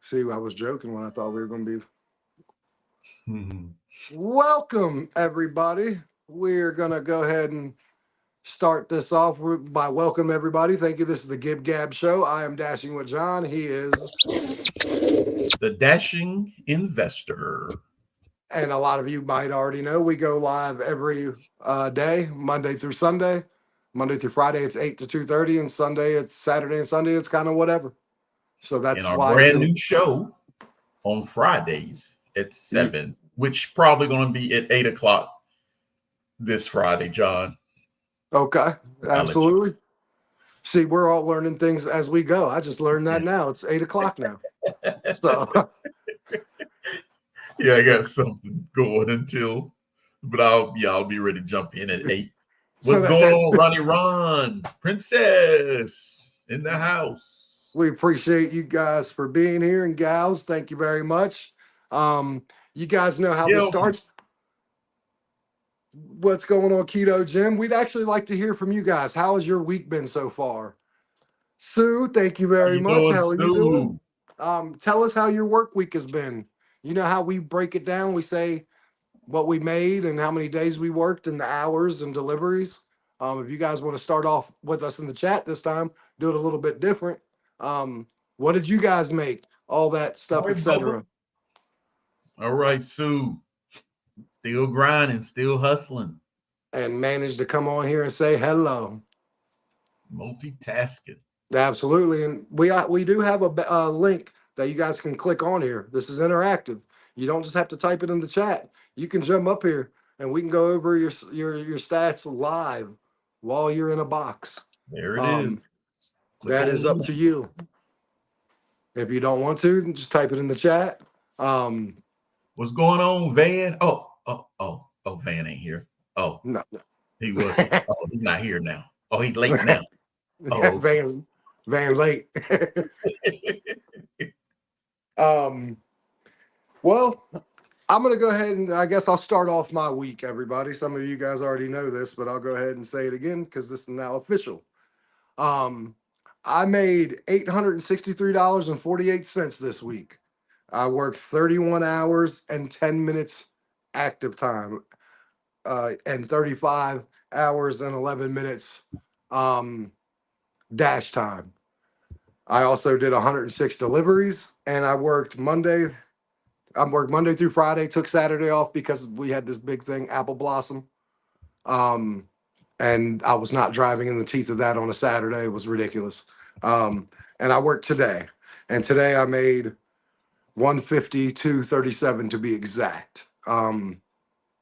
See, I was joking when I thought we were going to be. Mhm. Welcome, everybody. We're going to go ahead and start this off by welcome everybody. Thank you. This is the Gib Gab Show. I am Dashing with John. He is. The Dashing Investor. And a lot of you might already know we go live every day, Monday through Sunday. Monday through Friday, it's 8 to 2:30, and Sunday, it's Saturday and Sunday, it's kind of whatever. So that's And our why brand new show on Fridays at 7, which probably going to be at 8 o'clock this Friday, John. Okay, absolutely. See, we're all learning things as we go. I just learned that now. It's 8 o'clock now. So yeah, I got something going until, but I'll be ready to jump in at 8. What's so going on, Ronnie Ron? Princess in the house. We appreciate you guys for being here, and gals, thank you very much. You guys know how this starts. What's going on, Keto Jim? We'd actually like to hear from you guys. How has your week been so far? Sue, thank you very much. How are you doing? Tell us how your work week has been. You know how we break it down? We say what we made and how many days we worked and the hours and deliveries. If you guys want to start off with us in the chat this time, do it a little bit different. What did you guys make? All that stuff, etc. All right, Sue. Still grinding, still hustling. And managed to come on here and say hello. Multitasking. Absolutely. And we do have a link that you guys can click on here. This is interactive. You don't just have to type it in the chat. You can jump up here and we can go over your stats live while you're in a box. There it is. That is up to you. If you don't want to, then just type it in the chat. What's going on, Van? Oh, Van ain't here. Oh, no. He was. Oh, he's not here now. Oh, he's late now. Oh, okay. Van late. Well, I'm going to go ahead and I guess I'll start off my week, everybody. Some of you guys already know this, but I'll go ahead and say it again because this is now official. I made $863.48 this week. I worked 31 hours and 10 minutes active time, and 35 hours and 11 minutes dash time. I also did 106 deliveries, and I worked Monday through Friday, took Saturday off because we had this big thing, Apple Blossom. And I was not driving in the teeth of that on a Saturday. It was ridiculous. And I worked today. And today I made $152.37 to be exact.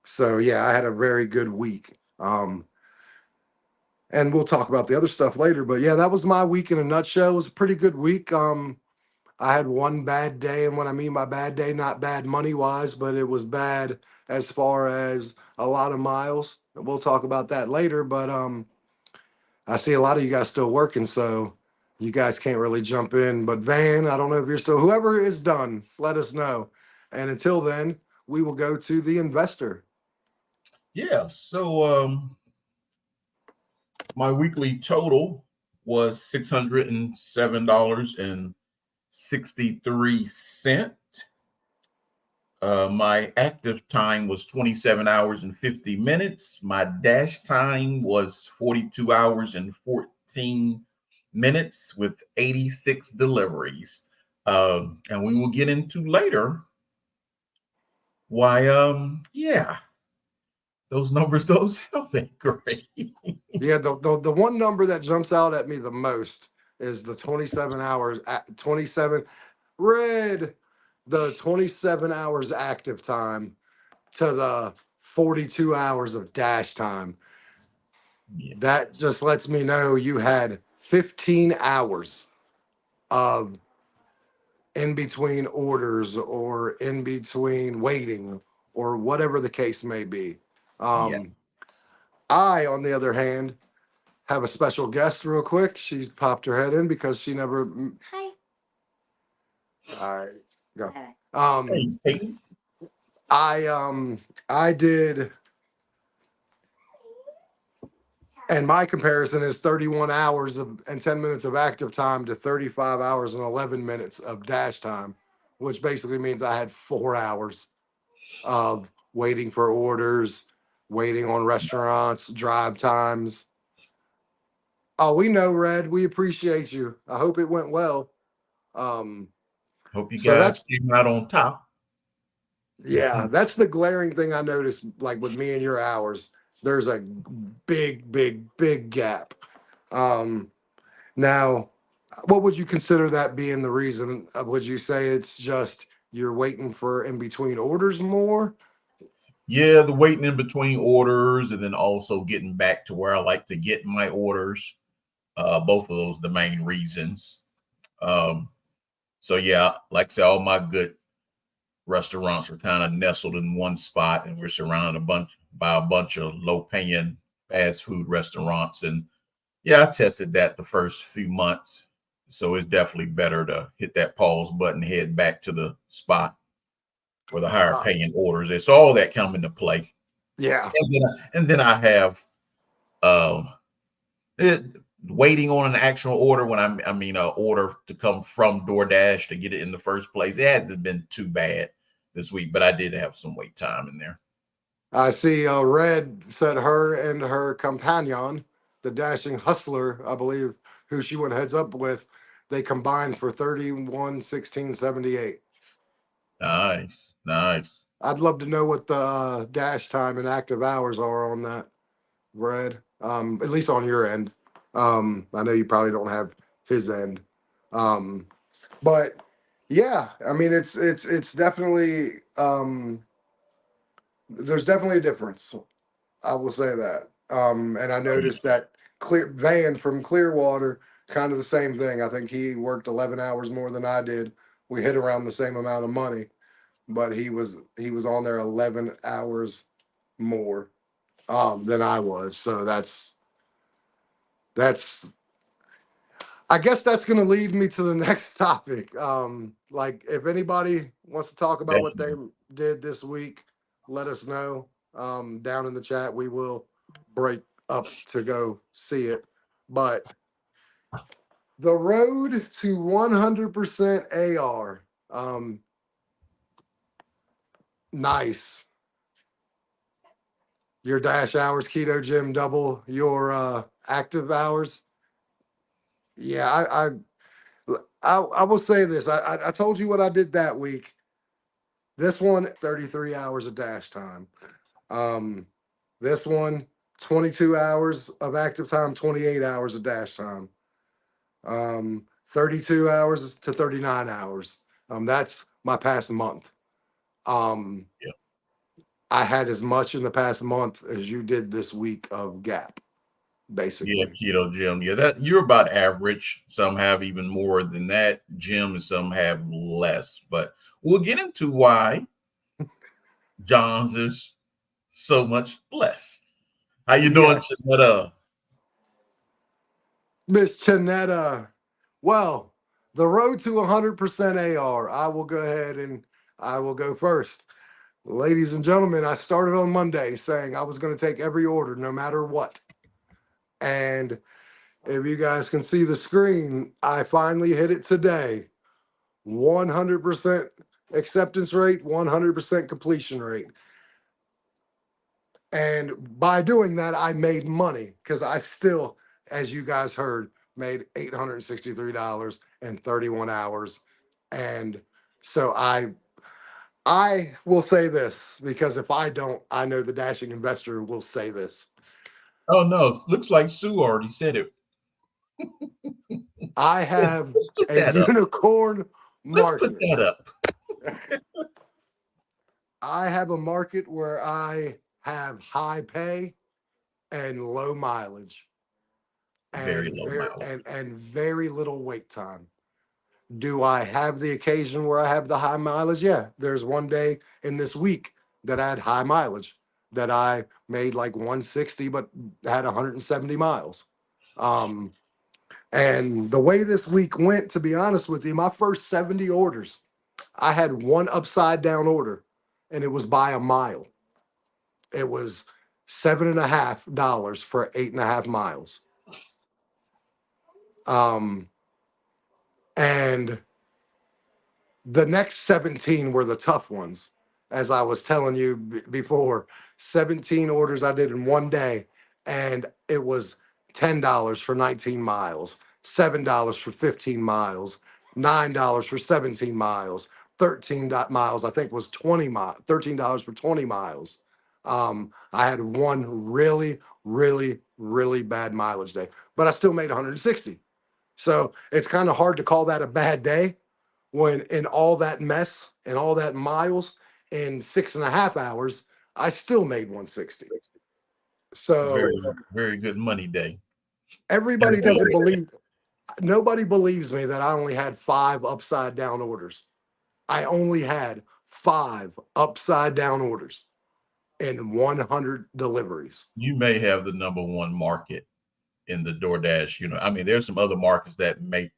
So yeah, I had a very good week. And we'll talk about the other stuff later. But yeah, that was my week in a nutshell. It was a pretty good week. I had one bad day, and what I mean by bad day, not bad money-wise, but it was bad as far as a lot of miles. We'll talk about that later, but I see a lot of you guys still working, so you guys can't really jump in. But Van, I don't know if you're still, whoever is done, let us know. And until then, we will go to the investor. Yeah, so my weekly total was $607.63. My active time was 27 hours and 50 minutes. My dash time was 42 hours and 14 minutes with 86 deliveries. And we will get into later why, yeah, those numbers don't sound that great. Yeah, the one number that jumps out at me the most is the 27 hours, 27 red. The 27 hours active time to the 42 hours of dash time. Yeah. That just lets me know you had 15 hours of in between orders or in between waiting or whatever the case may be. Yes. I, on the other hand, have a special guest real quick. She's popped her head in because she never. Hi. All right, go. Hey. I did, and my comparison is 31 hours and 10 minutes of active time to 35 hours and 11 minutes of dash time. which basically means I had 4 hours of waiting for orders, waiting on restaurants, drive times. Oh, we know, Red. We appreciate you. I hope it went well. Um, Hope you so guys that's came out on top. yeah, that's the glaring thing I noticed. Like with me and your hours, there's a big gap. Um, Now, what would you consider that being the reason? Would you say it's just you're waiting for in between orders more? Yeah, the waiting in between orders and then also getting back to where I like to get my orders. Both of those the main reasons. Um, so yeah, like I said, all my good restaurants are kind of nestled in one spot, and we're surrounded by a bunch of low-paying fast food restaurants. And yeah, I tested that the first few months, so it's definitely better to hit that pause button, head back to the spot where the higher Uh, paying orders is. So all that come into play, yeah. and then I have um, it, waiting on an actual order when I mean a order to come from DoorDash to get it in the first place. It hasn't been too bad this week, but I did have some wait time in there. I see Red said her and her companion, the dashing hustler, I believe, who she went heads up with, they combined for 31:16:78. Nice, nice. I'd love to know what the dash time and active hours are on that, Red. At least on your end. I know you probably don't have his end. Um, but yeah, I mean it's definitely there's definitely a difference. I will say that. And I Oh, yeah. noticed that Clear Van from Clearwater, kind of the same thing. I think he worked 11 hours more than I did. We hit around the same amount of money, but he was on there 11 hours more than I was. So that's I guess that's going to lead me to the next topic. Like, if anybody wants to talk about what they Definitely. did this week, let us know down in the chat. We will break up to go see it. But the road to 100% AR, nice. Your dash hours, keto gym, double your active hours. Yeah, I will say this. I told you what I did that week. This one, 33 hours of dash time. Um, this one, 22 hours of active time, 28 hours of dash time. 32 hours to 39 hours. That's my past month. Um, Yeah. I had as much in the past month as you did this week of gap, Yeah, basically. keto gym. Yeah, that you're about average. Some have even more than that gym, and some have less. But we'll get into why John's is so much less. How you doing, Yes, Shanetta? Miss Chanetta. Well, the road to 100% AR. I will go ahead and I will go first. Ladies and gentlemen, I started on Monday saying I was going to take every order no matter what. And if you guys can see the screen, I finally hit it today. 100% acceptance rate, 100% completion rate. And by doing that, I made money because I still, as you guys heard, made $863 in 31 hours. And so I will say this because if I don't, I know the dashing investor will say this. Oh no, looks like Sue already said it. I have Let's put a that up. unicorn Let's put market. that up. I have a market where I have high pay and low mileage Very and low very mileage. and very little wait time. Do I have the occasion where I have the high mileage? Yeah. There's one day in this week that I had high mileage that I made like 160 but had 170 miles. Um and the way this week went, to be honest with you, my first 70 orders, I had one upside down order and it was by a mile. It was $7.50 for 8.5 miles. Um, and The next 17 were the tough ones. As I was telling you before, 17 orders I did in one day, and it was $10 for 19 miles, $7 for 15 miles, $9 for 17 miles, 13 miles, I think was 20 miles, $13 for 20 miles. I had one really, really, really bad mileage day, but I still made 160. So it's kind of hard to call that a bad day when in all that mess and all that miles in 6.5 hours, I still made 160. So Very, very good money day. everybody doesn't believe, nobody believes me that I only had 5 upside down orders. I only had 5 upside down orders in 100 deliveries. You may have the number one market in the DoorDash. I mean, there's some other markets that make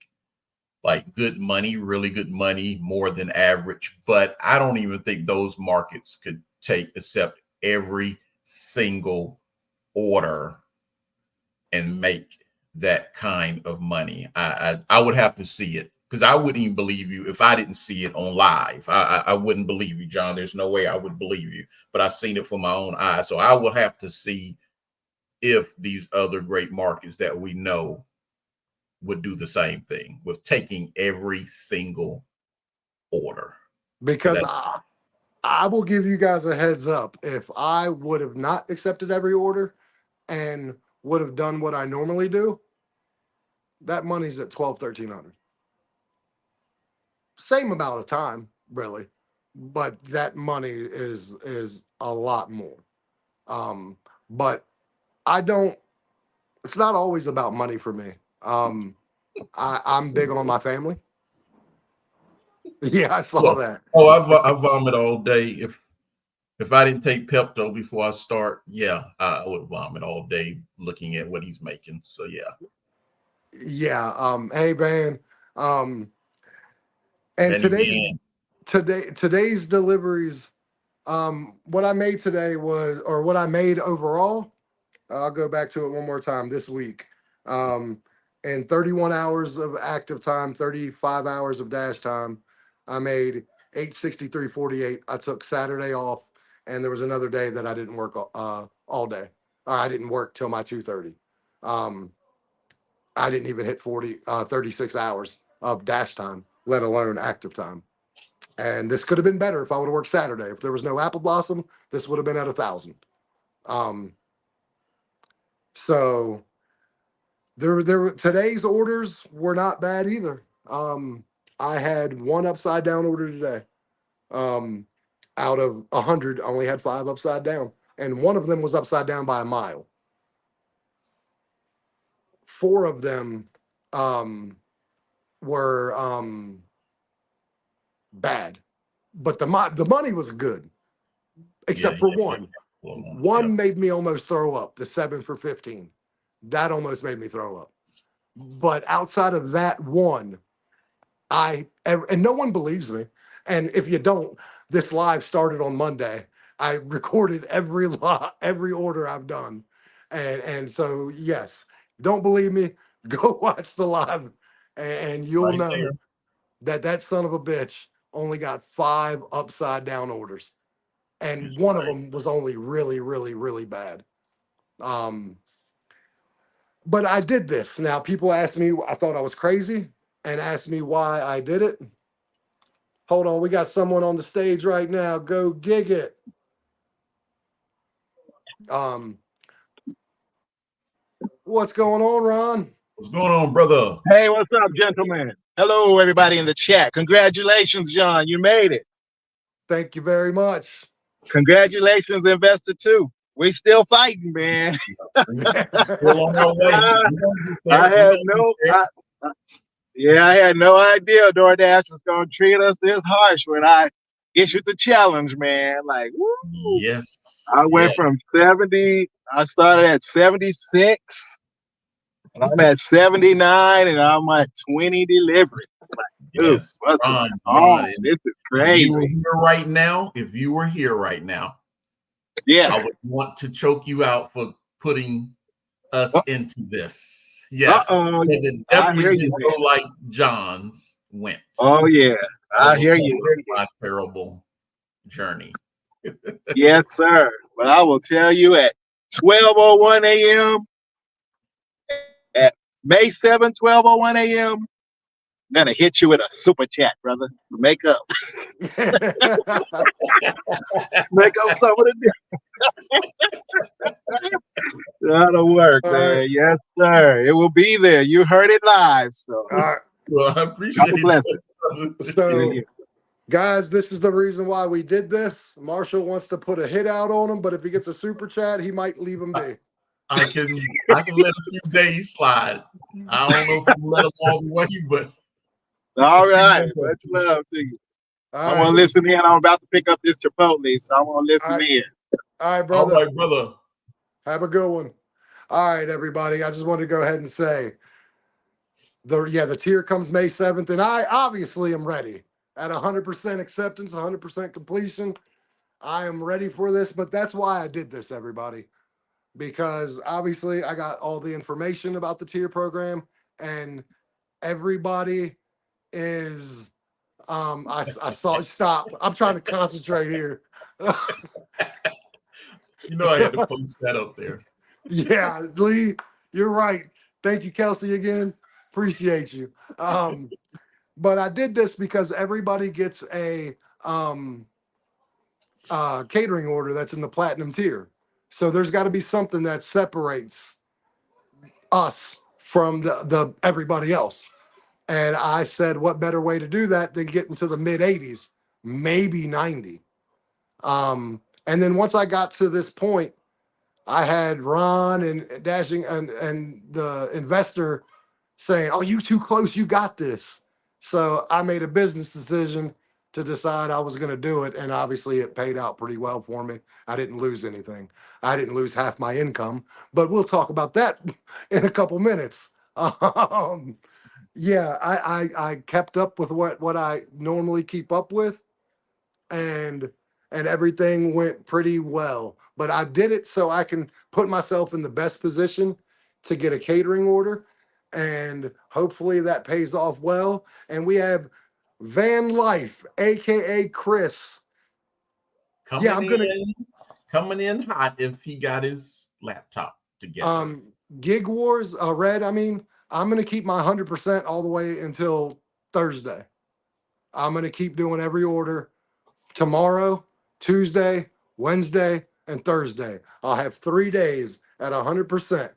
like good money, really good money, more than average. But I don't even think those markets could accept every single order and make that kind of money. I would have to see it, because I wouldn't even believe you if I didn't see it on live. I wouldn't believe you, John. There's no way I would believe you, but I've seen it for my own eyes. So I would have to see if these other great markets that we know would do the same thing with taking every single order. Because I will give you guys a heads up. If I would have not accepted every order and would have done what I normally do, that money's at 1,200, 1,300. Same amount of time, really, but that money is a lot more. But I don't. It's not always about money for me. I'm big on my family. Yeah, I saw that. Oh, I vomit all day. If I didn't take Pepto before I start, yeah, I would vomit all day looking at what he's making. So yeah. Yeah. Hey, man. And Then again, today's deliveries. What I made today was, or what I made overall. I'll go back to it one more time this week. And 31 hours of active time, 35 hours of dash time, I made 863.48. I took Saturday off, and there was another day that I didn't work all day. Or I didn't work till my 2:30. Um, I didn't even hit 36 hours of dash time, let alone active time. And this could have been better if I would have worked Saturday. If there was no apple blossom, this would have been at 1,000. So today's orders were not bad either. I had one upside down order today. Out of 100, I only had 5 upside down, and one of them was upside down by a mile. 4 of them were bad, but the money was good, except for one. One made me almost throw up. The 7 for 15, that almost made me throw up. But outside of that one, and no one believes me. And if you don't, this live started on Monday. I recorded every order I've done, and so yes, don't believe me? Go watch the live, and you'll know that son of a bitch only got 5 upside down orders, and one of them was only really, really, really bad. But I did this. Now people ask me, I thought I was crazy, and asked me why I did it. Hold on, we got someone on the stage right now. Go gig it. What's going on, Ron? What's going on, brother? Hey, what's up, gentlemen? Hello, everybody in the chat. Congratulations, John. You made it. Thank you very much. Congratulations, Investor 2. We still fighting, man. Still on our way. I had no idea DoorDash was gonna treat us this harsh when I issued the challenge, man. Like, woo. Yes. I went from 70. I started at 76, and I'm at 79, and I'm at 20 deliveries. Like, dude, yes, Ron, this is crazy. If you were here right now, yeah, I would want to choke you out for putting us into this. Yeah, because it definitely didn't go like John's went. Oh yeah, I almost hear you. covered my terrible journey. Yes, sir. But I will tell you at 12:01 a.m. at May 7, 12:01 a.m. I'm gonna hit you with a super chat, brother. Make up some of the that'll work, All right. man. Yes, sir. It will be there. You heard it live. So All right. Well, I God appreciate bless that. it. So, guys, this is the reason why we did this. Marshall wants to put a hit out on him, but if he gets a super chat, he might leave him be. I can let a few days slide. I don't know if I'm let them all the way, but All right. Much love to you. All I right. want to listen in. I'm about to pick up this Chipotle, so I want to All listen right. in. All right, all brother. right, brother. Have a good one. All right, everybody. I just wanted to go ahead and say the tier comes May 7th, and I obviously am ready at 100% acceptance, 100% completion. I am ready for this, but that's why I did this, everybody, because obviously I got all the information about the tier program, and everybody is I saw stop. I'm trying to concentrate here. You know I had to post that up there. Yeah, Lee, you're right. Thank you, Kelsey, again. Appreciate you. But I did this because everybody gets a catering order that's in the platinum tier. So there's got to be something that separates us from the everybody else. And I said, what better way to do that than get into the mid 80s, maybe 90. And then once I got to this point, I had Ron and Dashing and the investor saying, "Oh, you too close. You got this." So I made a business decision to decide I was going to do it, and obviously it paid out pretty well for me. I didn't lose anything. I didn't lose half my income, but we'll talk about that in a couple minutes. Yeah, I kept up with what I normally keep up with, and everything went pretty well. But I did it so I can put myself in the best position to get a catering order, and hopefully that pays off well. And we have Van Life, aka Chris. Yeah, Coming in hot if he got his laptop together. Gig Wars, Red. I mean, I'm gonna keep my 100% all the way until Thursday. I'm gonna keep doing every order tomorrow, Tuesday, Wednesday, and Thursday. I'll have 3 days at 100%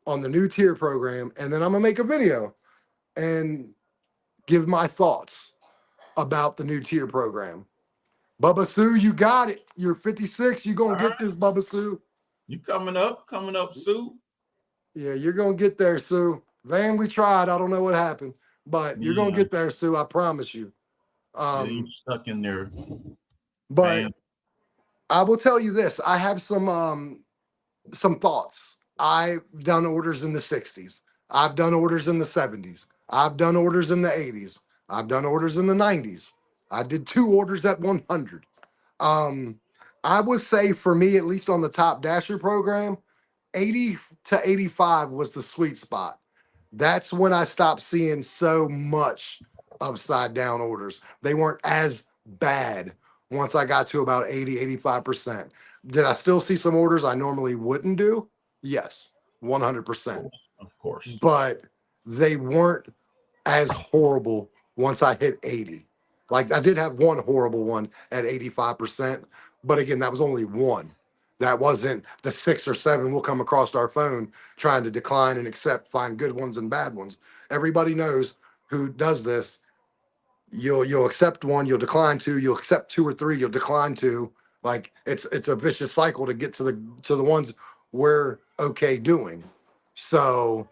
on the new tier program, and then I'm gonna make a video and give my thoughts about the new tier program. Bubba Sue, you got it. You're 56. You're gonna get this, Bubba Sue. You coming up, Sue? Yeah, you're gonna get there, Sue. Van, we tried. I don't know what happened, but you're gonna get there, Sue. I promise you. You stuck in there, But man. I will tell you this: I have some thoughts. I've done orders in the 60s. I've done orders in the 70s. I've done orders in the 80s. I've done orders in the 90s. I did 2 orders at 100. Um, I would say for me, at least on the top dasher program, 80 to 85 was the sweet spot. That's when I stopped seeing so much upside down orders. They weren't as bad once I got to about 80, 85%. Did I still see some orders I normally wouldn't do? Yes, 100%. Of course. But they weren't as horrible once I hit 80. Like I did have one horrible one at 85%, but again, that was only one. That wasn't the 6 or 7 we'll come across our phone trying to decline and accept, find good ones and bad ones. Everybody knows who does this. You'll accept one, you'll decline 2, you'll accept 2 or 3, you'll decline 2. Like it's a vicious cycle to get to the ones we're okay doing. So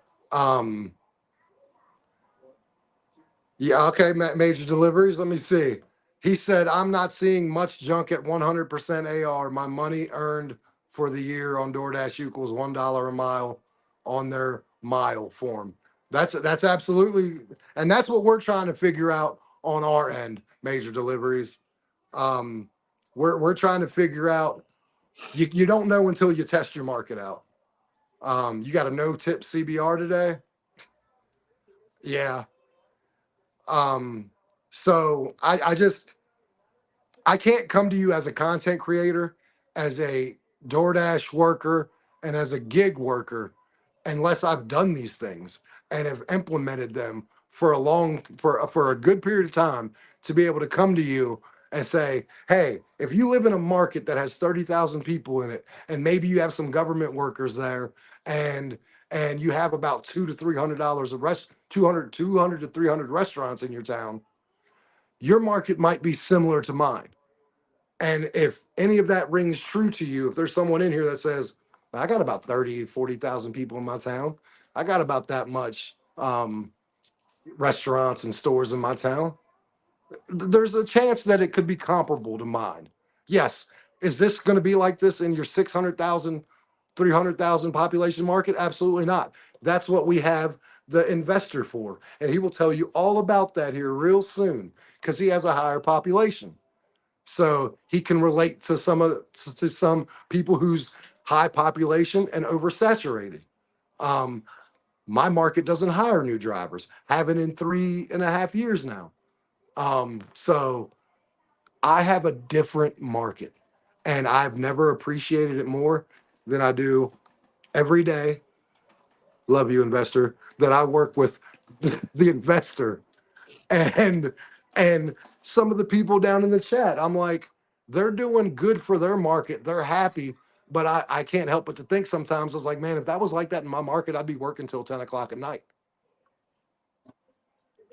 yeah, okay, major deliveries. Let me see. He said, I'm not seeing much junk at 100% AR. My money earned for the year on Doordash equals $1 a mile on their mile form. That's absolutely, and that's what we're trying to figure out on our end, major deliveries. Um, we're trying to figure out, you don't know until you test your market out. You got a no tip CBR today? Yeah. So I can't come to you as a content creator, as a DoorDash worker, and as a gig worker unless I've done these things and have implemented them for a good period of time to be able to come to you and say, hey, if you live in a market that has 30,000 people in it, and maybe you have some government workers there, and you have about $200 to $300 200 to 300 restaurants in your town, your market might be similar to mine. And if any of that rings true to you, if there's someone in here that says, I got about 30, 40,000 people in my town, I got about that much restaurants and stores in my town, there's a chance that it could be comparable to mine. Yes. Is this going to be like this in your 600,000, 300,000 population market? Absolutely not. That's what we have the investor for. And he will tell you all about that here real soon because he has a higher population. So he can relate to some people whose high population and oversaturated. Um, my market doesn't hire new drivers, haven't in 3.5 years now. So I have a different market, and I've never appreciated it more than I do every day. Love you, investor. That I work with the investor and some of the people down in the chat. I'm like, they're doing good for their market. They're happy, but I can't help but to think sometimes I was like, man, if that was like that in my market, I'd be working till 10 o'clock at night.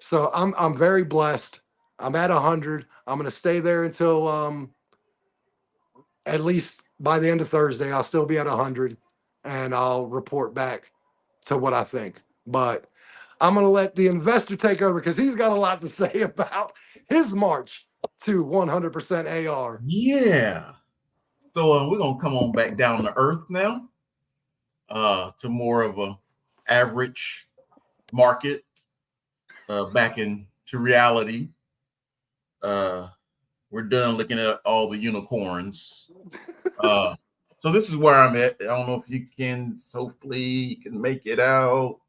So I'm very blessed. I'm at 100. I'm gonna stay there until at least by the end of Thursday. I'll still be at 100, and I'll report back to what I think. But I'm going to let the investor take over because he's got a lot to say about his march to 100% AR. Yeah. So we're gonna come on back down to earth now, to more of a average market, back into reality. We're done looking at all the unicorns. So this is where I'm at. I don't know if you can, hopefully you can make it out.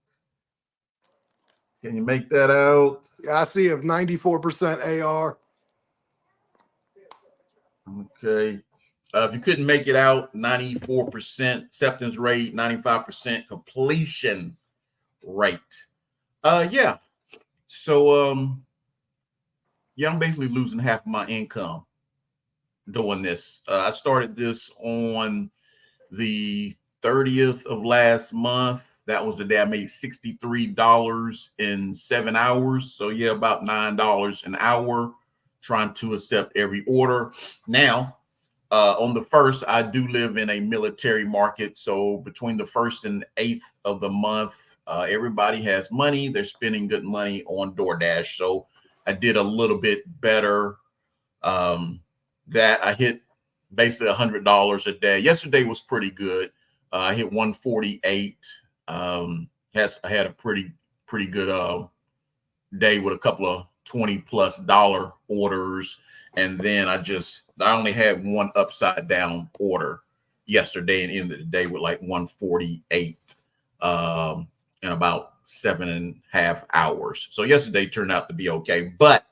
Can you make that out? I see of 94% AR. Okay. If you couldn't make it out, 94% acceptance rate, 95% completion rate. Yeah. So yeah, I'm basically losing half of my income doing this. I started this on the 30th of last month. That was the day I made $63 in 7 hours. So yeah, about $9 an hour, trying to accept every order. Now, on the 1st, I do live in a military market. So between the 1st and 8th of the month, everybody has money. They're spending good money on DoorDash. So I did a little bit better. That I hit basically $100 a day. Yesterday was pretty good. I hit 148. I had a pretty good day with a couple of $20+ orders. And then I only had one upside down order yesterday, and ended the day with like 148 in about 7.5 hours. So yesterday turned out to be okay. But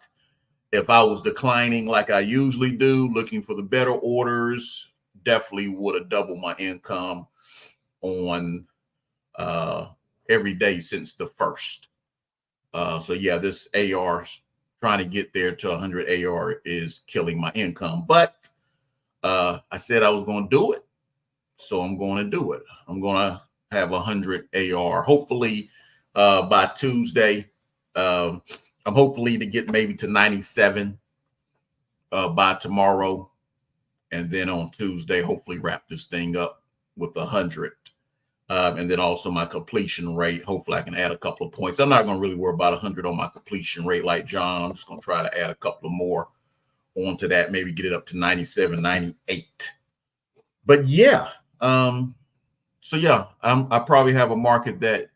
if I was declining like I usually do, looking for the better orders, definitely would have doubled my income on every day since the 1st. So yeah, this AR, trying to get there to 100 AR, is killing my income. But I said I was going to do it, so I'm going to do it. I'm going to have 100 AR, hopefully by Tuesday. I'm hopefully to get maybe to 97 by tomorrow, and then on Tuesday, hopefully wrap this thing up with 100. And then also my completion rate. Hopefully I can add a couple of points. I'm not going to really worry about 100 on my completion rate like John. I'm just going to try to add a couple of more onto that, maybe get it up to 97, 98. But yeah, so yeah, I probably have a market that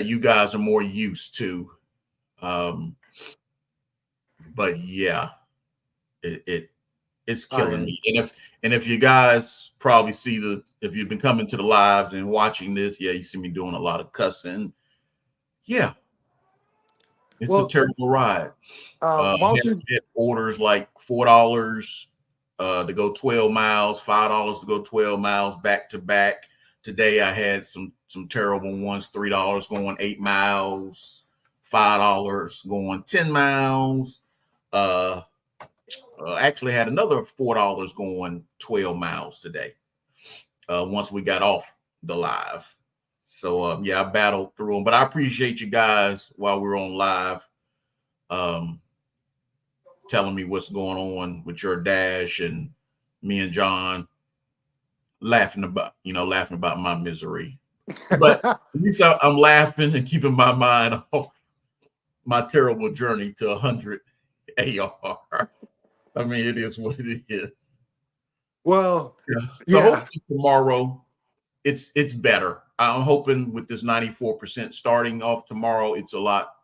you guys are more used to. But yeah, it's killing me. And if you guys probably see if you've been coming to the lives and watching this, yeah, you see me doing a lot of cussing. Yeah. It's a Well, terrible ride. why don't you? Had orders like $4 to go 12 miles, $5 to go 12 miles back to back. Today I had some terrible ones, $3 going 8 miles, $5 going 10 miles. Uh, actually had another $4 going 12 miles today. Once we got off the live. So yeah, I battled through them, but I appreciate you guys while we're on live. Telling me what's going on with your dash, and me and John laughing about my misery. But at least I'm laughing and keeping my mind off my terrible journey to 100 AR. I mean, it is what it is. Well, Yeah. So yeah. hopefully tomorrow it's better. I'm hoping with this 94% starting off tomorrow, it's a lot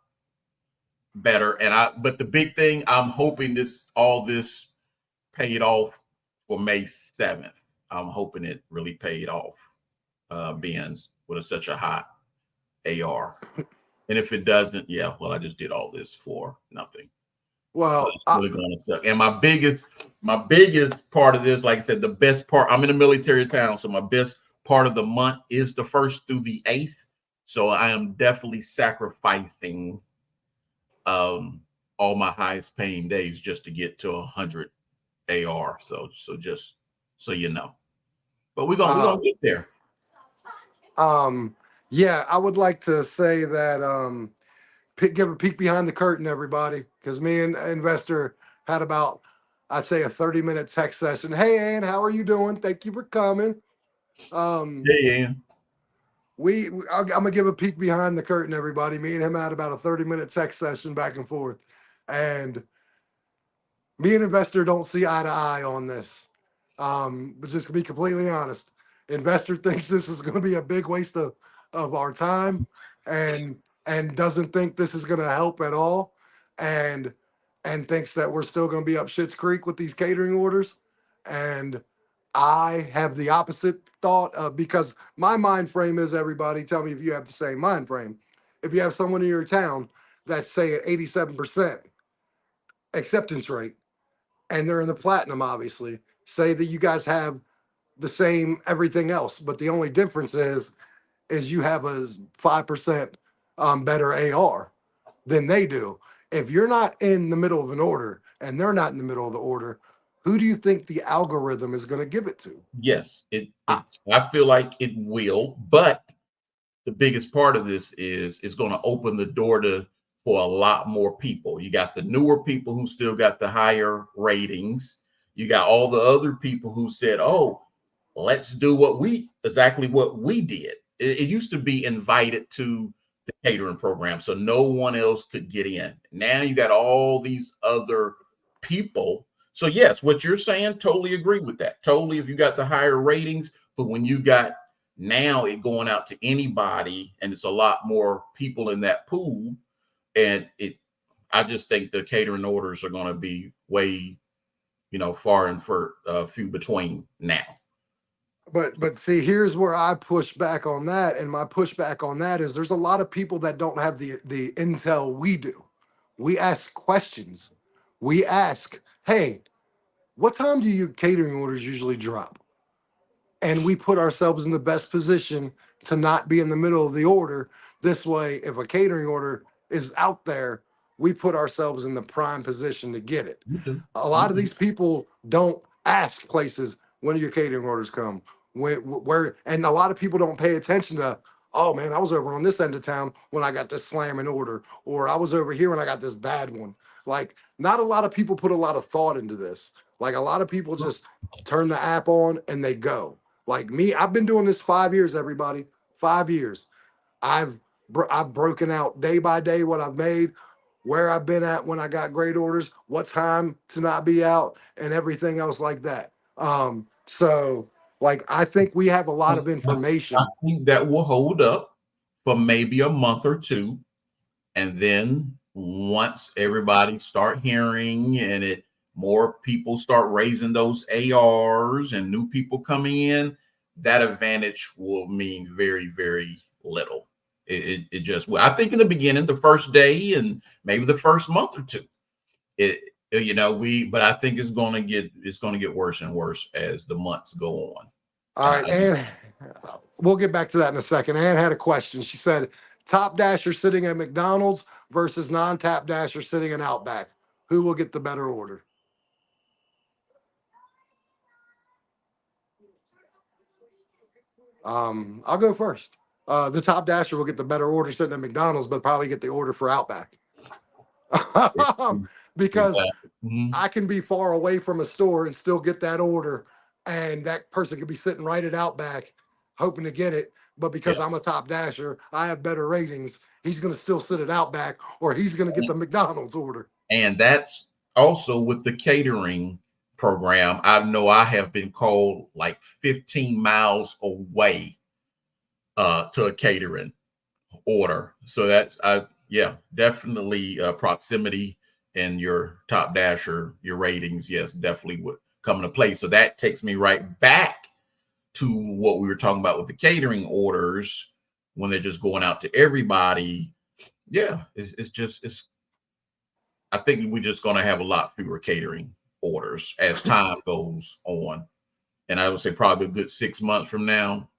better. But the big thing, I'm hoping all this paid off for May 7th. I'm hoping it really paid off, Benz, with such a hot AR. And if it doesn't, yeah, well, I just did all this for nothing. Well, so it's really going to suck. And my biggest part of this, like I said, the best part, I'm in a military town, so my best part of the month is the 1st through the 8th. So I am definitely sacrificing all my highest paying days just to get to 100 AR. So just so you know. But we're gonna get there. Yeah, I would like to say that give a peek behind the curtain, everybody, because me and investor had about, I'd say, a 30-minute text session. Hey, Ann, how are you doing? Thank you for coming. Hey, Ann. I'm gonna give a peek behind the curtain, everybody. Me and him had about a 30-minute text session back and forth, and me and investor don't see eye to eye on this. But just to be completely honest, investor thinks this is going to be a big waste of our time, and doesn't think this is going to help at all, and thinks that we're still going to be up shit's creek with these catering orders. And I have the opposite thought, because my mind frame is, everybody tell me if you have the same mind frame. If you have someone in your town that's, say, at 87% acceptance rate, and they're in the platinum, obviously, say that you guys have the same everything else, but the only difference is you have a 5% better AR than they do. If you're not in the middle of an order and they're not in the middle of the order, who do you think the algorithm is going to give it to? Yes, I feel like it will, but the biggest part of this is it's going to open the door for a lot more people. You got the newer people who still got the higher ratings. You got all the other people who said, "Oh, let's do exactly what we did." It used to be invited to the catering program, so no one else could get in. Now you got all these other people. So yes, what you're saying, totally agree with that. Totally, if you got the higher ratings, but when you got now it going out to anybody, and it's a lot more people in that pool, and I just think the catering orders are going to be way, far and few between now. But see, here's where I push back on that, and my pushback on that is there's a lot of people that don't have the intel we do. We ask questions. We ask, hey, what time do your catering orders usually drop? And we put ourselves in the best position to not be in the middle of the order. This way, if a catering order is out there, we put ourselves in the prime position to get it. A lot of these people don't ask places, when do your catering orders come? Where, and a lot of people don't pay attention to, oh man, I was over on this end of town when I got this slamming order, or I was over here when I got this bad one. Like, not a lot of people put a lot of thought into this. Like, a lot of people just turn the app on and they go. Like me, I've been doing this 5 years, everybody. 5 years. I've broken out day by day what I've made, where I've been at when I got great orders, what time to not be out, and everything else like that. So like, I think we have a lot of information. I think that will hold up for maybe a month or two, and then once everybody start hearing and more people start raising those ARs and new people coming in, that advantage will mean very, very little. It just will. I think in the beginning, the first day and maybe the first month or two, it but I think it's gonna get worse and worse as the months go on. All right, and we'll get back to that in a second. Ann had a question. She said, "Top dasher sitting at McDonald's versus non-tap dasher sitting in Outback. Who will get the better order?" I'll go first. The top dasher will get the better order sitting at McDonald's, but probably get the order for Outback. Because I can be far away from a store and still get that order, and that person could be sitting right at Outback hoping to get it. But because I'm a top dasher, I have better ratings. He's going to still sit at Outback, or he's going to get the McDonald's order. And that's also with the catering program. I know I have been called like 15 miles away to a catering order. So that's definitely proximity and your top dasher, your ratings, yes, definitely would come into play. So that takes me right back to what we were talking about with the catering orders when they're just going out to everybody. Yeah, it's I think we're just going to have a lot fewer catering orders as time goes on. And I would say probably a good 6 months from now,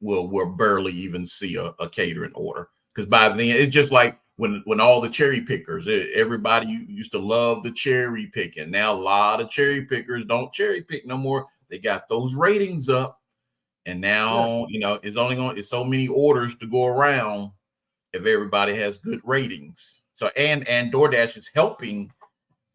we'll barely even see a catering order. Because by then, it's just like when all the cherry pickers, everybody used to love the cherry picking. Now a lot of cherry pickers don't cherry pick no more. They got those ratings up. And now, it's so many orders to go around if everybody has good ratings. So and DoorDash is helping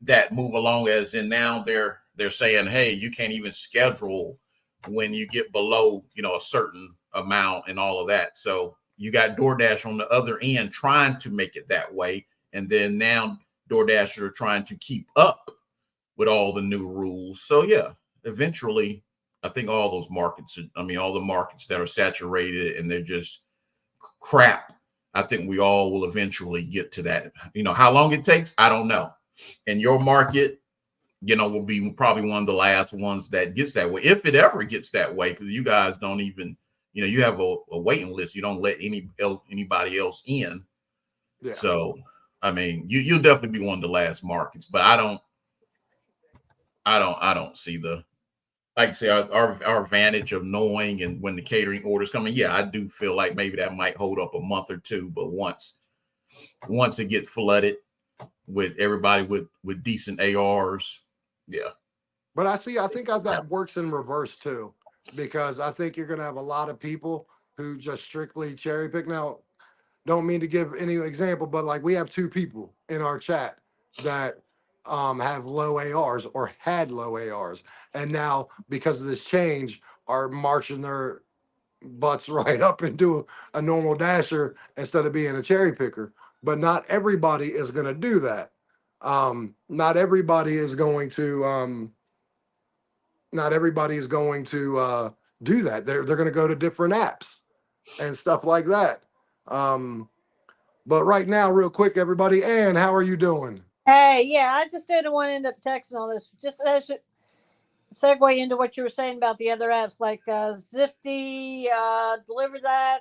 that move along, as in now they're saying, hey, you can't even schedule when you get below, a certain amount and all of that. So you got DoorDash on the other end trying to make it that way. And then now DoorDash are trying to keep up with all the new rules. So yeah, eventually I think all those markets, all the markets that are saturated and they're just crap, I think we all will eventually get to that. How long it takes, I don't know. And your market, will be probably one of the last ones that gets that way, if it ever gets that way, because you guys don't even, you have a waiting list. You don't let anybody else in. Yeah. So, you'll definitely be one of the last markets, but I don't see the, like I say, our advantage of knowing and when the catering orders coming. Yeah, I do feel like maybe that might hold up a month or two, but once it gets flooded with everybody with decent ARs, yeah. But I think that works in reverse too, because I think you're going to have a lot of people who just strictly cherry pick. Now, don't mean to give any example, but like we have 2 people in our chat that have low ARs or had low ARs, and now because of this change are marching their butts right up into a normal dasher instead of being a cherry picker. But not everybody is going to do that. Not everybody is going to do that. They're going to go to different apps and stuff like that. But right now, real quick, everybody, Ann, how are you doing? Hey, yeah, I just didn't want to end up texting all this. Just as a segue into what you were saying about the other apps like Zifty, Deliver That,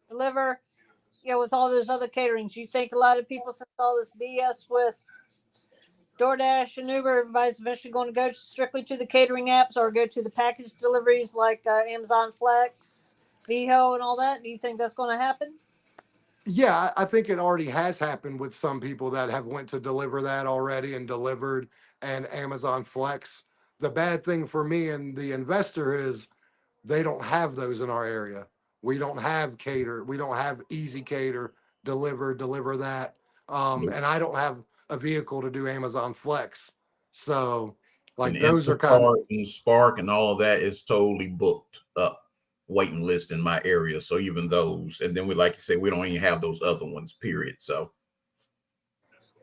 Deliver, with all those other caterings. You think a lot of people, since all this BS with DoorDash and Uber, everybody's eventually going to go strictly to the catering apps or go to the package deliveries like Amazon Flex, VHO, and all that? Do you think that's going to happen? Yeah, I think it already has happened with some people that have went to Deliver That already and delivered, and Amazon Flex. The bad thing for me and the investor is they don't have those in our area. We don't have cater. We don't have easy cater, deliver that. And I don't have a vehicle to do Amazon Flex. So like and those are kind of and Spark and all of that is totally booked up, waiting list in my area. So even those, and then we, like you say, we don't even have those other ones, period. So,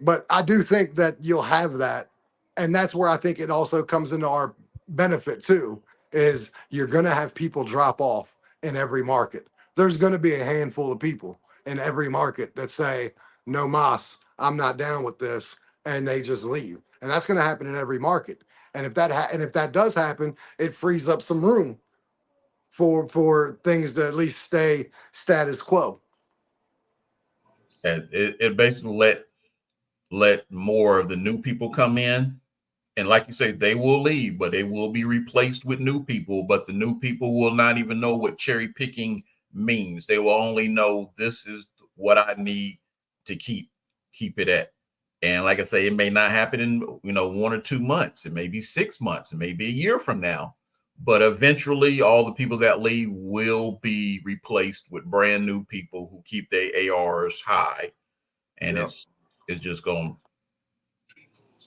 but I do think that you'll have that. And that's where I think it also comes into our benefit too, is you're going to have people drop off in every market. There's going to be a handful of people in every market that say, no mas, I'm not down with this. And they just leave. And that's going to happen in every market. And if that does happen, it frees up some room for things to at least stay status quo. And it basically let more of the new people come in. And like you say, they will leave, but they will be replaced with new people. But the new people will not even know what cherry picking means. They will only know this is what I need to keep it at. And like I say, it may not happen in 1 or 2 months. It may be 6 months. It may be a year from now. But eventually, all the people that leave will be replaced with brand new people who keep their ARs high. And Yep. it's just going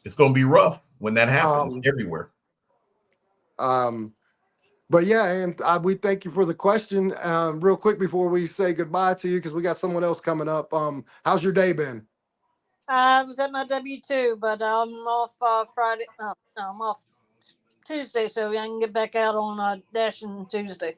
to be rough when that happens everywhere. But yeah, and we thank you for the question. Real quick before we say goodbye to you, because we got someone else coming up. How's your day been? I was at my W-2, but I'm off Friday. No, I'm off Tuesday, so I can get back out on dashing Tuesday.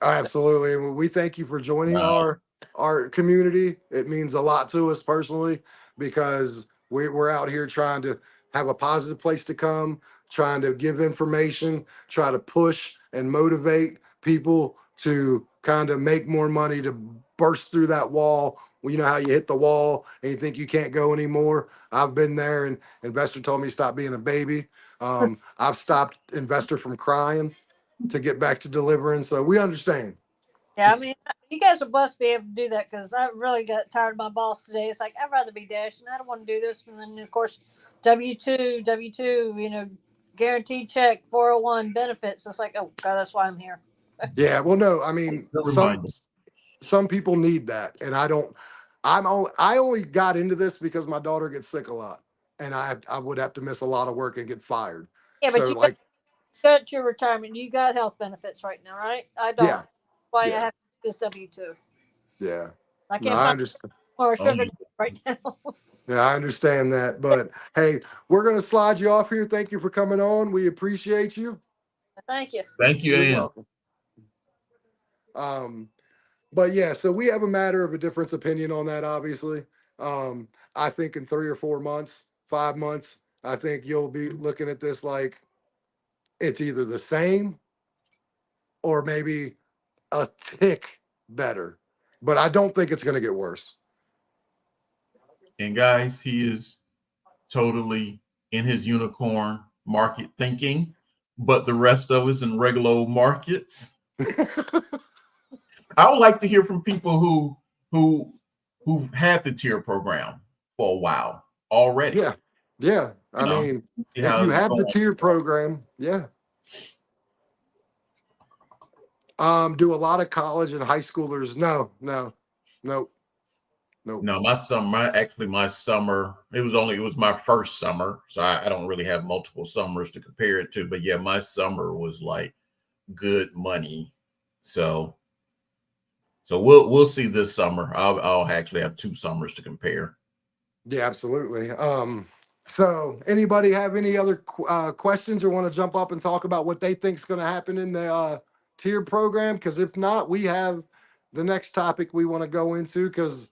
Absolutely. And we thank you for joining Wow. our community. It means a lot to us personally because we're out here trying to have a positive place to come, trying to give information, try to push and motivate people to kind of make more money, to burst through that wall. Well, you know how you hit the wall and you think you can't go anymore. I've been there, and investor told me stop being a baby. I've stopped investor from crying to get back to delivering. So we understand. Yeah, I mean, you guys are blessed to be able to do that because I really got tired of my boss today. It's like, I'd rather be dashing. I don't want to do this. And then, of course, W-2, guaranteed check, 401 benefits. It's like, oh, God, that's why I'm here. Yeah. Well, no, I mean, Good reminder. some people need that. And I only got into this because my daughter gets sick a lot and I would have to miss a lot of work and get fired. Yeah, but So like, got your retirement. You got health benefits right now, right? I don't. yeah, Why I yeah, have this W-2. yeah. I No, can't I buy understand. more Oh, sugar right now. Yeah, I understand that. But hey, we're going to slide you off here. Thank you for coming on. We appreciate you. Thank you. thank you, You're Ian. welcome. But yeah, so we have a matter of a difference opinion on that, obviously. I think in 3 or 4 months, 5 months, I think you'll be looking at this like it's either the same or maybe a tick better. But I don't think it's going to get worse. And guys, he is totally in his unicorn market thinking, but the rest of us in regular old markets. I would like to hear from people who've had the tier program for a while already. Yeah. Yeah. I mean, if you have the tier program, yeah. Do a lot of college and high schoolers? No. Nope. No, my summer, it was my first summer. So I don't really have multiple summers to compare it to. But yeah, my summer was like good money. So we'll see this summer. I'll actually have 2 summers to compare. Yeah, absolutely. So anybody have any other questions or want to jump up and talk about what they think is going to happen in the tier program? Because if not, we have the next topic we want to go into because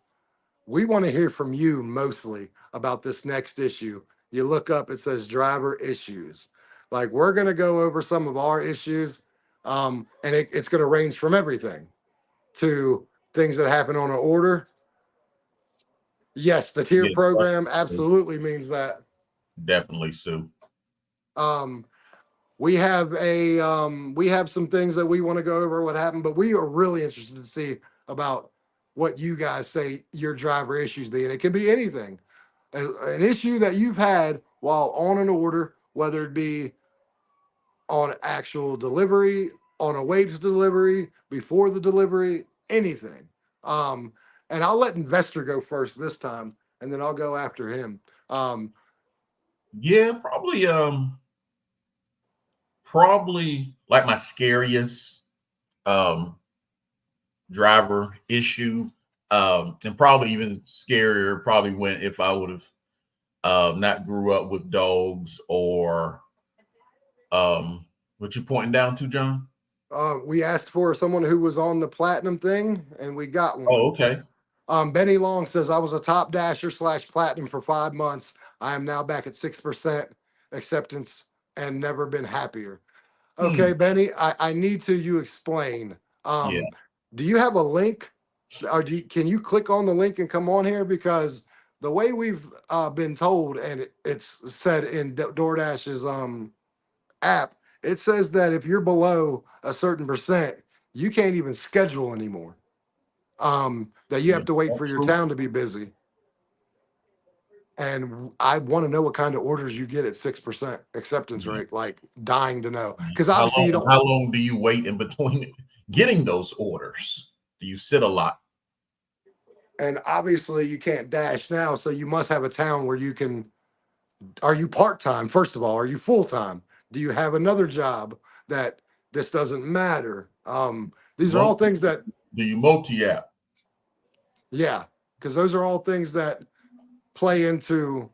we want to hear from you mostly about this next issue. You look up, it says driver issues. Like we're going to go over some of our issues, and it's going to range from everything to things that happen on an order. Yes, the tier Yeah, program absolutely means that. definitely, Sue. We have some things that we want to go over what happened, but we are really interested to see about what you guys say your driver issues be. And it can be anything. An issue that you've had while on an order, whether it be on actual delivery, on a waits delivery, before the delivery, anything. And I'll let investor go first this time, and then I'll go after him. Yeah, probably like my scariest driver issue, and probably even scarier probably when if I would have not grew up with dogs or what you pointing down to, John? We asked for someone who was on the platinum thing, and we got one. Oh, okay. Benny Long says, I was a top dasher / platinum for 5 months. I am now back at 6% acceptance and never been happier. Okay, Benny, I need to you explain. Yeah. Do you have a link? Or can you click on the link and come on here? Because the way we've been told, and it's said in DoorDash's app, it says that if you're below a certain percent, you can't even schedule anymore. That you Yeah, have to wait for that's your true. town to be busy. And I want to know what kind of orders you get at 6% acceptance Yeah. rate, like dying to know. Because How obviously you long? don't, How long do you wait in between getting those orders? Do you sit a lot? and obviously you can't dash now. So you must have a town where you can. Are you part-time? First of all, are you full-time? Do you have another job that this doesn't matter? These are all Multi, things that, do you multi-app? yeah, because those are all things that play into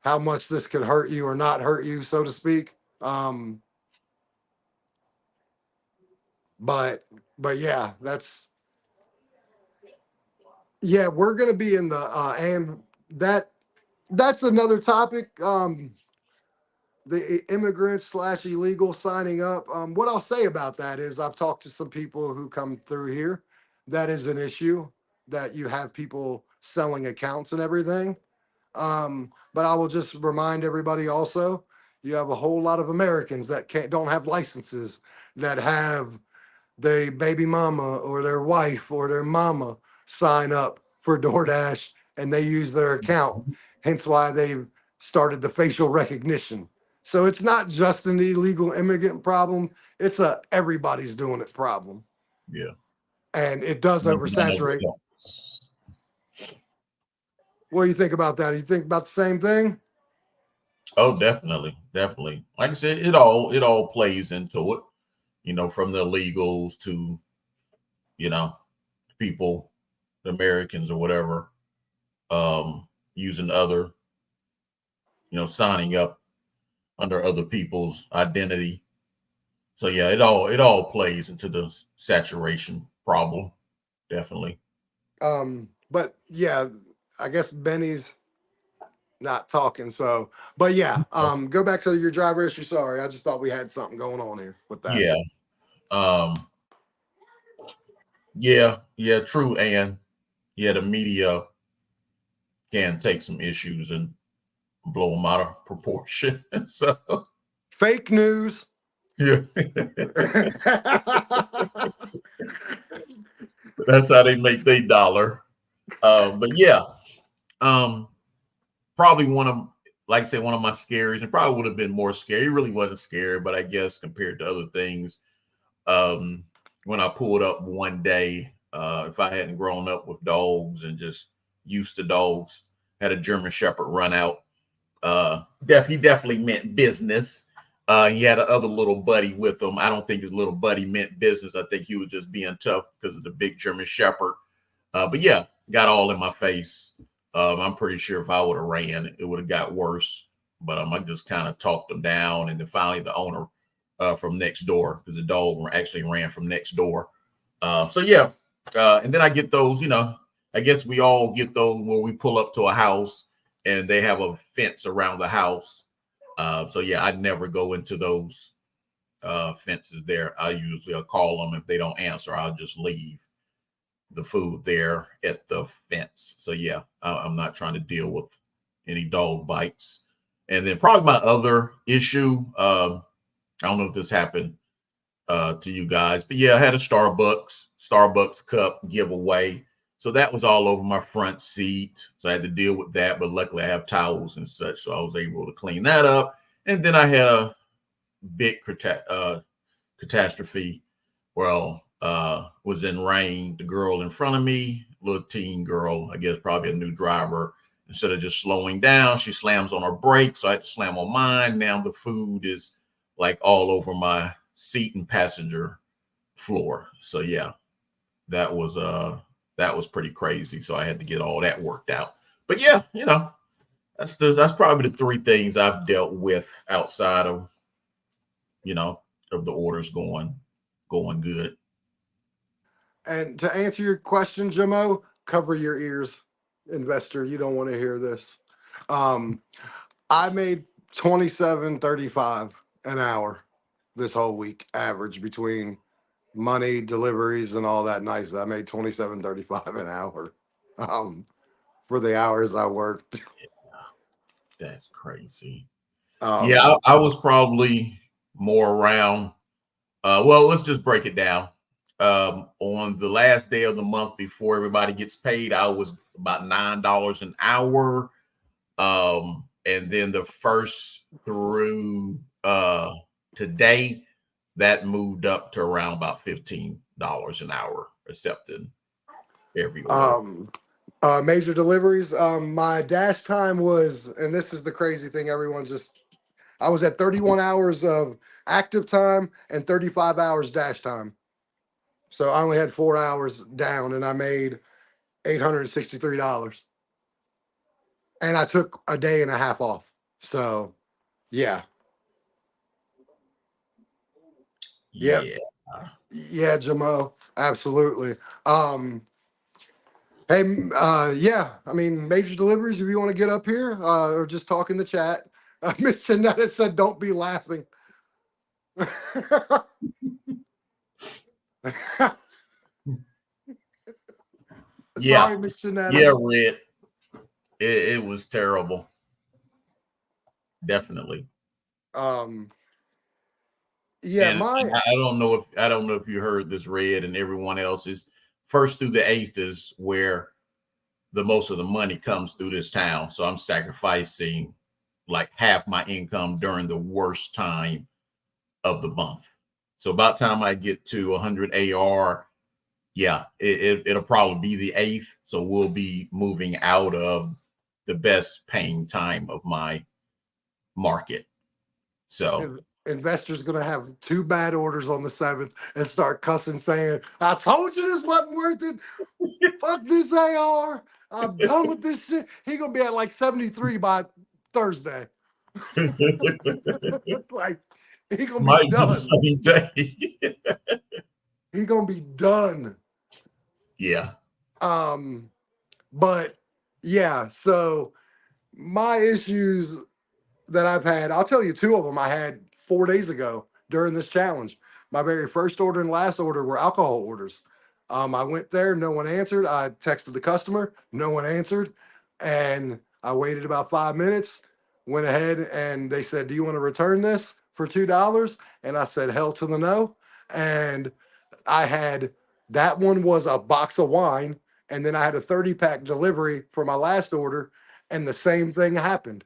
how much this could hurt you or not hurt you, so to speak. But but yeah, we're gonna be in the and that's another topic. The immigrants slash illegal signing up. What I'll say about that is I've talked to some people who come through here. That is an issue that you have people selling accounts and everything. But I will just remind everybody also, you have a whole lot of Americans that don't have licenses, that have their baby mama or their wife or their mama sign up for DoorDash and they use their account. Hence why they've started the facial recognition. So it's not just an illegal immigrant problem, it's a everybody's doing it problem. Yeah. And it does None of it oversaturate. helps. What do you think about that? Do you think about the same thing? Oh, definitely, definitely. Like I said, it all plays into it. From the illegals to you know people, the Americans or whatever, using other, signing up under other people's identity. So yeah, it all plays into the saturation problem. Definitely. But yeah, I guess Benny's not talking. So, but yeah, go back to your driver issue. Sorry, I just thought we had something going on here with that. Yeah. Um, yeah, true. And yeah, the media can take some issues and blow them out of proportion. So Fake news. yeah, um, that's how they make their dollar. But yeah, um, probably like I said, one of my scaries, and probably would have been more scary. It really wasn't scary, but I guess compared to other things, um, when I pulled up one day, if I hadn't grown up with dogs and just used to dogs, had a German Shepherd run out. He definitely meant business. He had another little buddy with him. I don't think his little buddy meant business. I think he was just being tough because of the big German Shepherd. But yeah, got all in my face. I'm pretty sure if I would have ran, it would have got worse. But I just kind of talked him down, and then finally the owner from next door, because the dog actually ran from next door. So yeah, and then I get those. I guess we all get those where we pull up to a house and they have a fence around the house. So yeah, I never go into those fences there. I'll call them. If they don't answer, I'll just leave the food there at the fence. So yeah, I'm not trying to deal with any dog bites. And then probably my other issue, I don't know if this happened to you guys, but yeah, I had a Starbucks cup giveaway. So that was all over my front seat. So I had to deal with that. But luckily I have towels and such. So I was able to clean that up. And then I had a big catastrophe. Well, was in rain. The girl in front of me, little teen girl, I guess probably a new driver. Instead of just slowing down, she slams on her brakes. So I had to slam on mine. Now the food is like all over my seat and passenger floor. So yeah, that was pretty crazy. So I had to get all that worked out. But yeah, that's probably the three things I've dealt with outside of of the orders going good. and to answer your question, Jamo, cover your ears, investor. You don't want to hear this. I made 27.35 an hour this whole week average between money, deliveries, and all that nice. I made $27.35 an hour for the hours I worked. That's crazy. Yeah, Um, I was probably more around. Well, let's just break it down. On the last day of the month before everybody gets paid, I was about $9 an hour. And then the first through today, that moved up to around about $15 an hour, accepting every order. Major deliveries. My dash time was, and this is the crazy thing, I was at 31 hours of active time and 35 hours dash time. So I only had 4 hours down and I made $863. And I took a day and a half off. So yeah. Yep. Yeah. Yeah, Jamo. Absolutely. Hey, yeah, I mean, major deliveries, if you want to get up here or just talk in the chat. Miss Janetta said, don't be laughing. Yeah. Sorry, Miss Janetta. Yeah, Red. It was terrible. Definitely. Yeah, And I don't know if you heard this, Red, and everyone else is first through the 8th is where the most of the money comes through this town. So I'm sacrificing like half my income during the worst time of the month. So about time I get to 100 AR, yeah, it'll probably be the 8th. So we'll be moving out of the best paying time of my market. So investors gonna have 2 bad orders on the 7th and start cussing, saying, "I told you this wasn't worth it. Fuck this AR. I'm done with this shit." He gonna be at like 73 by Thursday. Like he gonna be might be the done. same day. He gonna be done. Yeah. But yeah, so my issues that I've had, I'll tell you 2 of them I had 4 days ago during this challenge. My very first order and last order were alcohol orders. I went there, no one answered. I texted the customer, no one answered. And I waited about 5 minutes, went ahead and they said, "Do you want to return this for $2?" And I said, "Hell to the no." And I had, that one was a box of wine. And then I had a 30-pack delivery for my last order. And the same thing happened.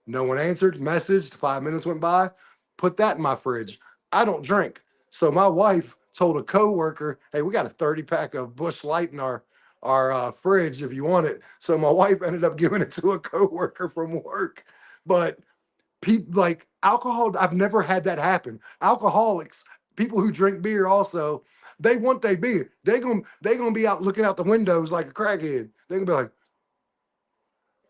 No one answered, messaged, 5 minutes went by, put that in my fridge. I don't drink. So my wife told a coworker, "Hey, we got a 30-pack of Busch Light in our fridge if you want it." So my wife ended up giving it to a coworker from work. But people like alcohol, I've never had that happen. Alcoholics, people who drink beer also, they want their beer. They gonna be out looking out the windows like a crackhead. They're gonna be like,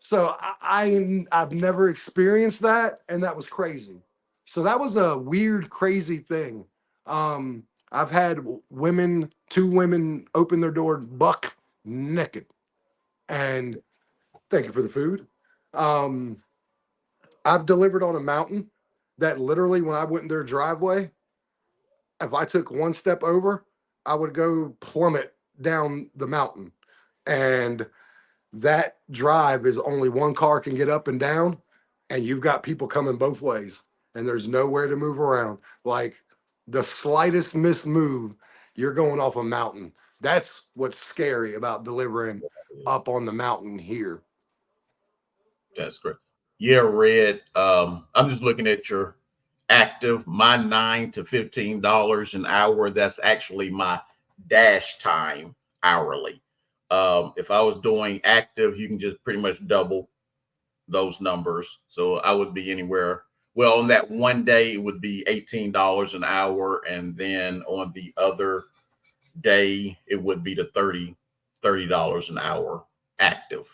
so I've never experienced that, and that was crazy. So that was a weird, crazy thing. I've had 2 women open their door buck naked, and thank you for the food. I've delivered on a mountain that literally, when I went in their driveway, if I took one step over, I would go plummet down the mountain, and that drive is only one car can get up and down, and you've got people coming both ways, and there's nowhere to move around. Like the slightest mismove, you're going off a mountain. That's what's scary about delivering up on the mountain here. That's great. Yeah, Red. I'm just looking at your active, my $9 to $15 an hour. That's actually my dash time hourly. If I was doing active, you can just pretty much double those numbers. So I would be anywhere. Well, on that one day, it would be $18 an hour. And then on the other day, it would be the $30 an hour active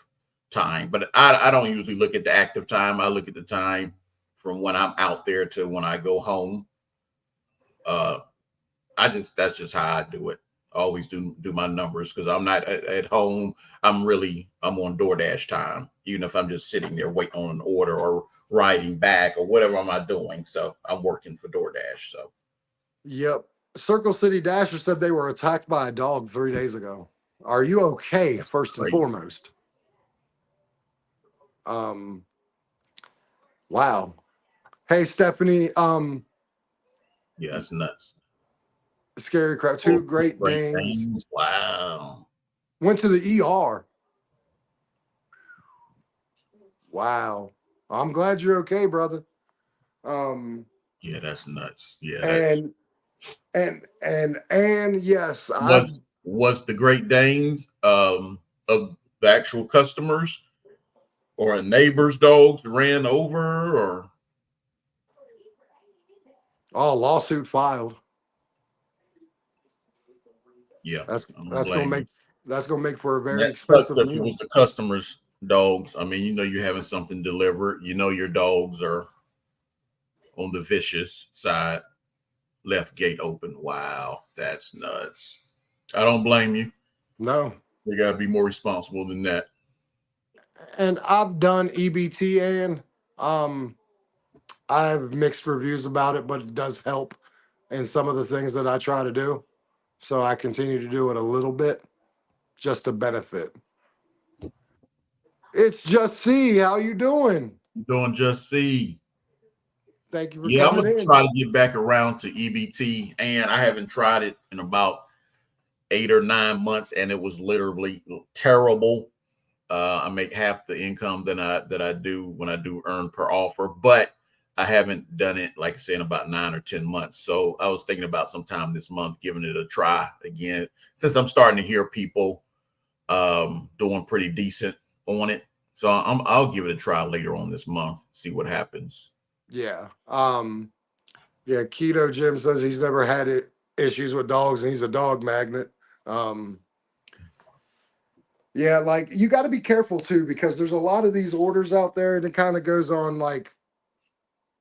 time. But I don't usually look at the active time. I look at the time from when I'm out there to when I go home. That's just how I do it. I always do my numbers because I'm not at home. I'm on Doordash time, even if I'm just sitting there waiting on an order or riding back or whatever am I doing. So I'm working for Doordash. So Yep. Circle City Dasher said they were attacked by a dog 3 days ago. Are you okay? That's First and crazy. foremost. Wow. Hey Stephanie. Yeah, that's nuts. Scary crap. Oh, 2 Great Great Danes Danes. Wow. went to the ER. Wow. I'm glad you're okay, brother. Yeah, that's nuts. Yeah, that's and yes, I was the Great Danes of the actual customers or a neighbor's dogs ran over or lawsuit filed. yeah, That's I don't that's gonna blame you. make that's gonna make for a And very that sucks expensive if it was meal. the customers' dogs. I mean, you know you're having something delivered. You know your dogs are on the vicious side, left gate open. Wow, that's nuts. I don't blame you. No. They gotta be more responsible than that. And I've done EBT and um I have mixed reviews about it, but it does help in some of the things that I try to do. So I continue to do it a little bit just to benefit. It's Just C. How you doing? Doing Just See. Thank you for Yeah, I'm coming gonna in. try to get back around to EBT, and I haven't tried it in about 8 or 9 months, and it was literally terrible. I make half the income that I do when I do earn per offer, but I haven't done it like I said in about 9 or 10 months. So I was thinking about sometime this month giving it a try again, since I'm starting to hear people doing pretty decent on it. So I'll give it a try later on this month, see what happens. Yeah. Yeah, Keto Jim says he's never had issues with dogs and he's a dog magnet. Um, yeah, like you got to be careful too because there's a lot of these orders out there and it kind of goes on like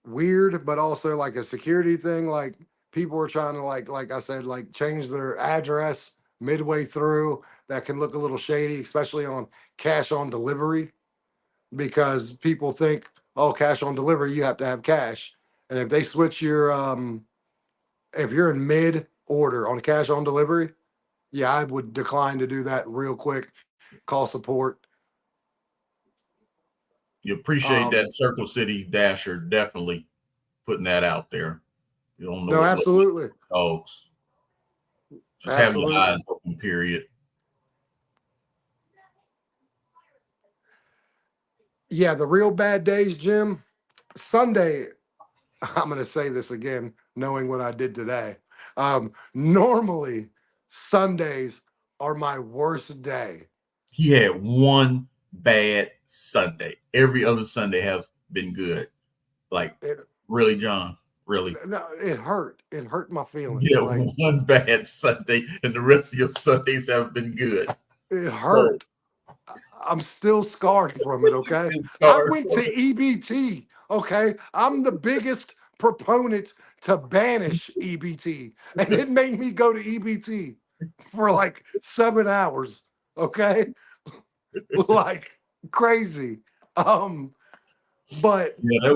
weird, but also like a security thing. Like people are trying to like I said, like change their address midway through. That can look a little shady, especially on cash on delivery, because people think, oh, cash on delivery, you have to have cash. And if they switch your if you're in mid order on cash on delivery, yeah, I would decline to do that real quick. Call support. You appreciate that Um, Circle City Dasher definitely putting that out there. You don't know no, what absolutely, dogs. Just have your absolutely. eyes open, period. Yeah, the real bad days, Jim. Sunday, I'm going to say this again, knowing what I did today. Normally, Sundays are my worst day. He had one bad Sunday. Every other Sunday has been good. Like, It, really, John? Really? no, it hurt. It hurt my feelings. Yeah, Like one bad Sunday, and the rest of your Sundays have been good. it So, hurt. I'm still scarred from it. Okay. still I scarred went from to it. EBT. Okay. I'm the biggest proponent to banish EBT. And it made me go to EBT for like 7 hours. Okay. Like crazy. But Yeah,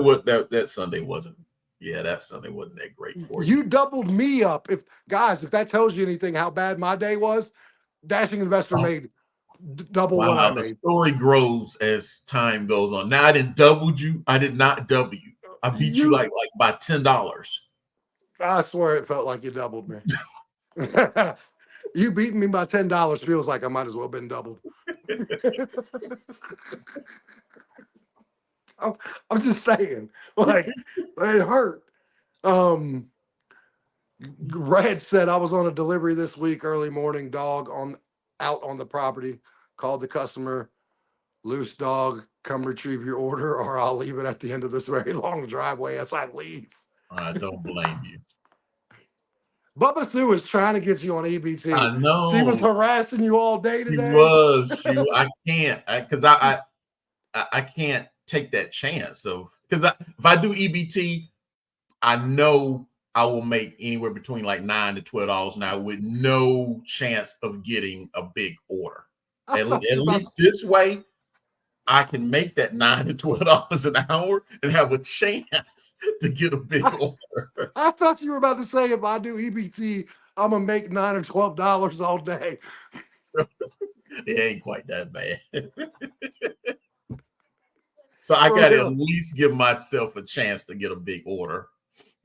that Sunday wasn't. Yeah, that Sunday wasn't that great for you. you doubled me up. If guys, if that tells you anything, how bad my day was, Dashing Investor Oh, made double what I wow, the made. story grows as time goes on. Now I didn't double you. I did not double you. I beat you You like by $10. I swear it felt like you doubled me. You beating me by $10 feels like I might as well been doubled. I'm, I'm just saying, like it hurt. Um, Red said I was on a delivery this week, early morning, dog on out on the property. Called the customer, loose dog, come retrieve your order, or I'll leave it at the end of this very long driveway as I leave. I don't blame you. Bubba Sue is trying to get you on EBT. I She was know harassing you all day she today. was. I can't because I can't take that chance of because if I do EBT, I know I will make anywhere between like $9 to $12 an hour with no chance of getting a big order. I At thought you about least this way, I can make that $9 to $12 an hour and have a chance to get a big I order. I thought you were about to say if I do EBT, I'm gonna make $9 or $12 all day. It ain't quite that bad. So I For got to at real. least give myself a chance to get a big order.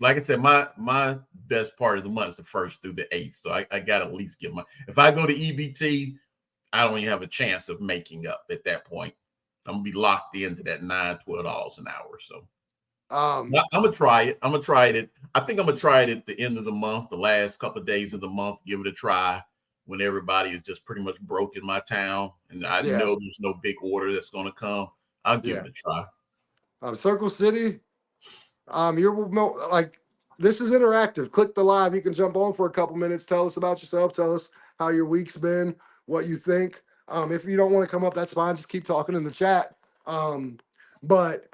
Like I said, my best part of the month is the 1st through the 8th. So I got to at least give if I go to EBT, I don't even have a chance of making up at that point. I'm gonna be locked into that $9-12 an hour. So I'm gonna try it. I think I'm gonna try it at the end of the month, the last couple of days of the month, give it a try when everybody is just pretty much broke in my town. And I know there's no big order that's gonna come. I'll give it a try. Circle City, you're like, this is interactive. Click the live. You can jump on for a couple minutes. Tell us about yourself. Tell us how your week's been, what you think. If you don't want to come up, that's fine. Just keep talking in the chat. But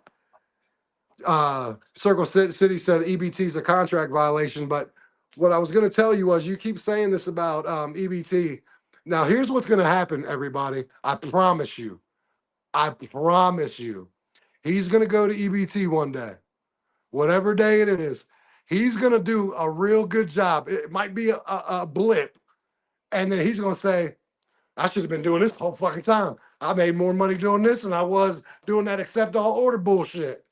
Circle City said EBT is a contract violation. But what I was going to tell you was, you keep saying this about EBT. Now, here's what's going to happen, everybody. I promise you. He's going to go to EBT one day, whatever day it is. He's going to do a real good job. It might be a blip. And then he's going to say, I should have been doing this the whole fucking time. I made more money doing this than I was doing that accept all order bullshit.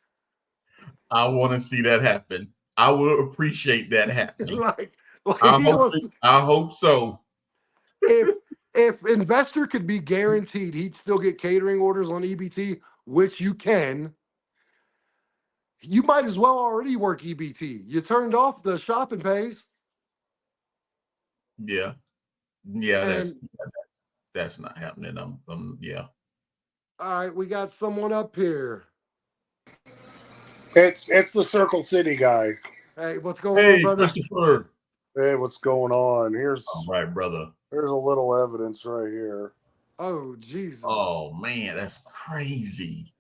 I want to see that happen. I will appreciate that happening. I hope so. If Investor could be guaranteed he'd still get catering orders on EBT, which you can, you might as well already work EBT. You turned off the shopping pays. Yeah, that's not happening. Yeah. All right, we got someone up here. It's the Circle City guy. Hey, what's going on, brother? Christopher. Hey, what's going on? All right, brother. Here's a little evidence right here. Oh, Jesus. Oh, man, that's crazy.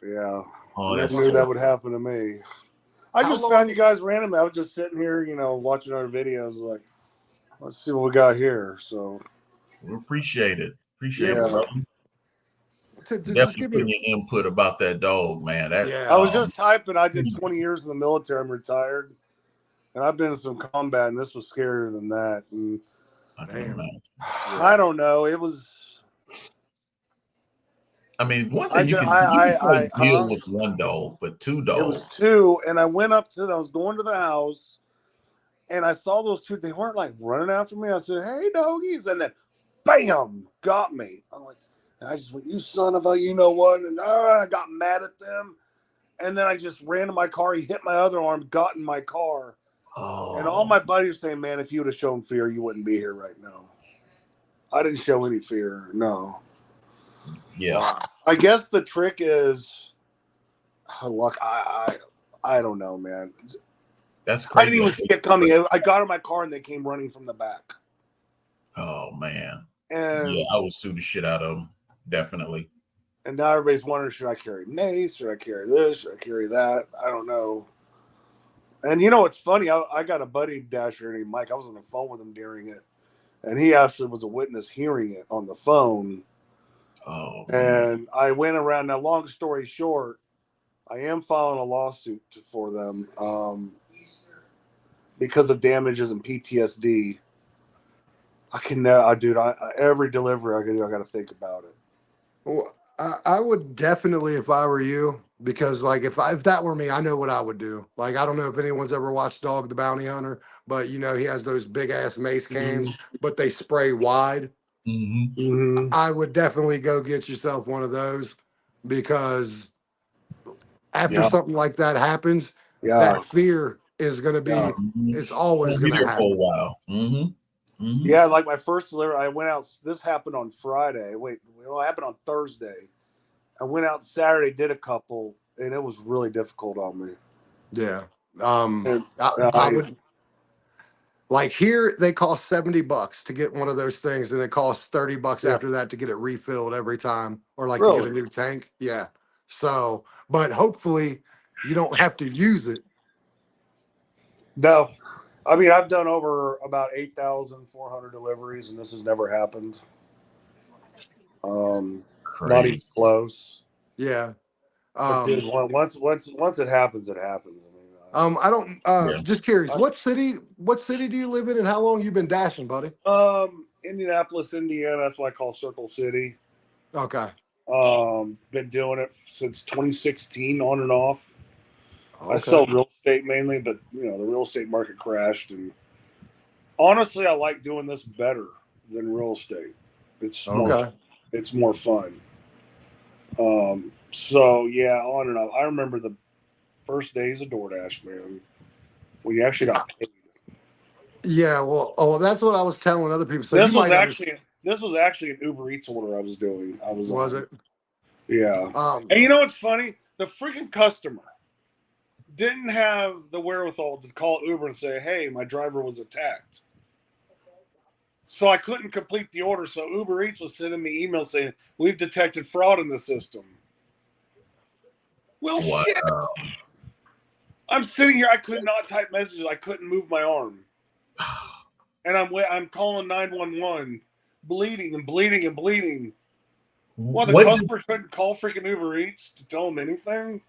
Yeah. Oh, I never knew that would happen to me. I just found you guys randomly. I was just sitting here, watching other videos. Like, let's see what we got here. So we appreciate it. Appreciate it, brother. Definitely putting your input about that dog, man. I was just typing. I did 20 years in the military. I'm retired. And I've been in some combat, and this was scarier than that. And I don't know. It was. I mean, one thing you can deal with one dog, but two dogs. It was two, and I went up to. I was going to the house, and I saw those two. They weren't like running after me. I said, "Hey, doggies!" And then, bam, got me. I'm like, I just went, "You son of a, you know what?" And I got mad at them, and then I just ran to my car. He hit my other arm, got in my car. Oh. And all my buddies saying, man, if you would have shown fear, you wouldn't be here right now. I didn't show any fear. No. Yeah. I guess the trick is luck. I don't know, man. That's crazy. I didn't even see it coming. I got in my car and they came running from the back. Oh, man. And yeah, I would sue the shit out of them. Definitely. And now everybody's wondering, should I carry mace? Should I carry this? Should I carry that? I don't know. And it's funny. I got a buddy dasher named Mike. I was on the phone with him during it, and he actually was a witness hearing it on the phone. Oh. And I went around. Now, long story short, I am filing a lawsuit for them because of damages and PTSD. Every delivery I got to think about it. Well, I would definitely, if I were you, because like if that were me, I know what I would do. Like, I don't know if anyone's ever watched Dog the Bounty Hunter, but he has those big ass mace cans, but they spray wide. I would definitely go get yourself one of those, because after something like that happens, that fear is going to be, it's always going to happen. For a while. Yeah, like my first delivery, I went out. This happened on Friday. It happened on Thursday. I went out Saturday, did a couple, and it was really difficult on me. Yeah. I would, like, here they cost $70 to get one of those things, and it costs $30 after that to get it refilled every time, or like to get a new tank. Yeah. So, but hopefully you don't have to use it. No. I mean, I've done over about 8,400 deliveries, and this has never happened. Not even close. Yeah. But dude, once it happens, it happens. I mean, I don't. Yeah. Just curious. What city do you live in, and how long you been dashing, buddy? Indianapolis, Indiana. That's what I call Circle City. Okay. Been doing it since 2016, on and off. I Okay. sell real estate mainly, but the real estate market crashed, and honestly, I like doing this better than real estate. It's more fun. So yeah, on and off. I remember the first days of Doordash, man, when you actually got paid. Yeah. Well, that's what I was telling other people. So This you was might actually an Uber Eats order I was doing. Was it? Yeah. And you know what's funny? The freaking customer didn't have the wherewithal to call Uber and say, "Hey, my driver was attacked." So I couldn't complete the order. So Uber Eats was sending me emails saying, "We've detected fraud in the system." Well, shit. I'm sitting here. I could not type messages. I couldn't move my arm. And I'm calling 911, bleeding and bleeding and bleeding. Well, the customer couldn't call freaking Uber Eats to tell them anything.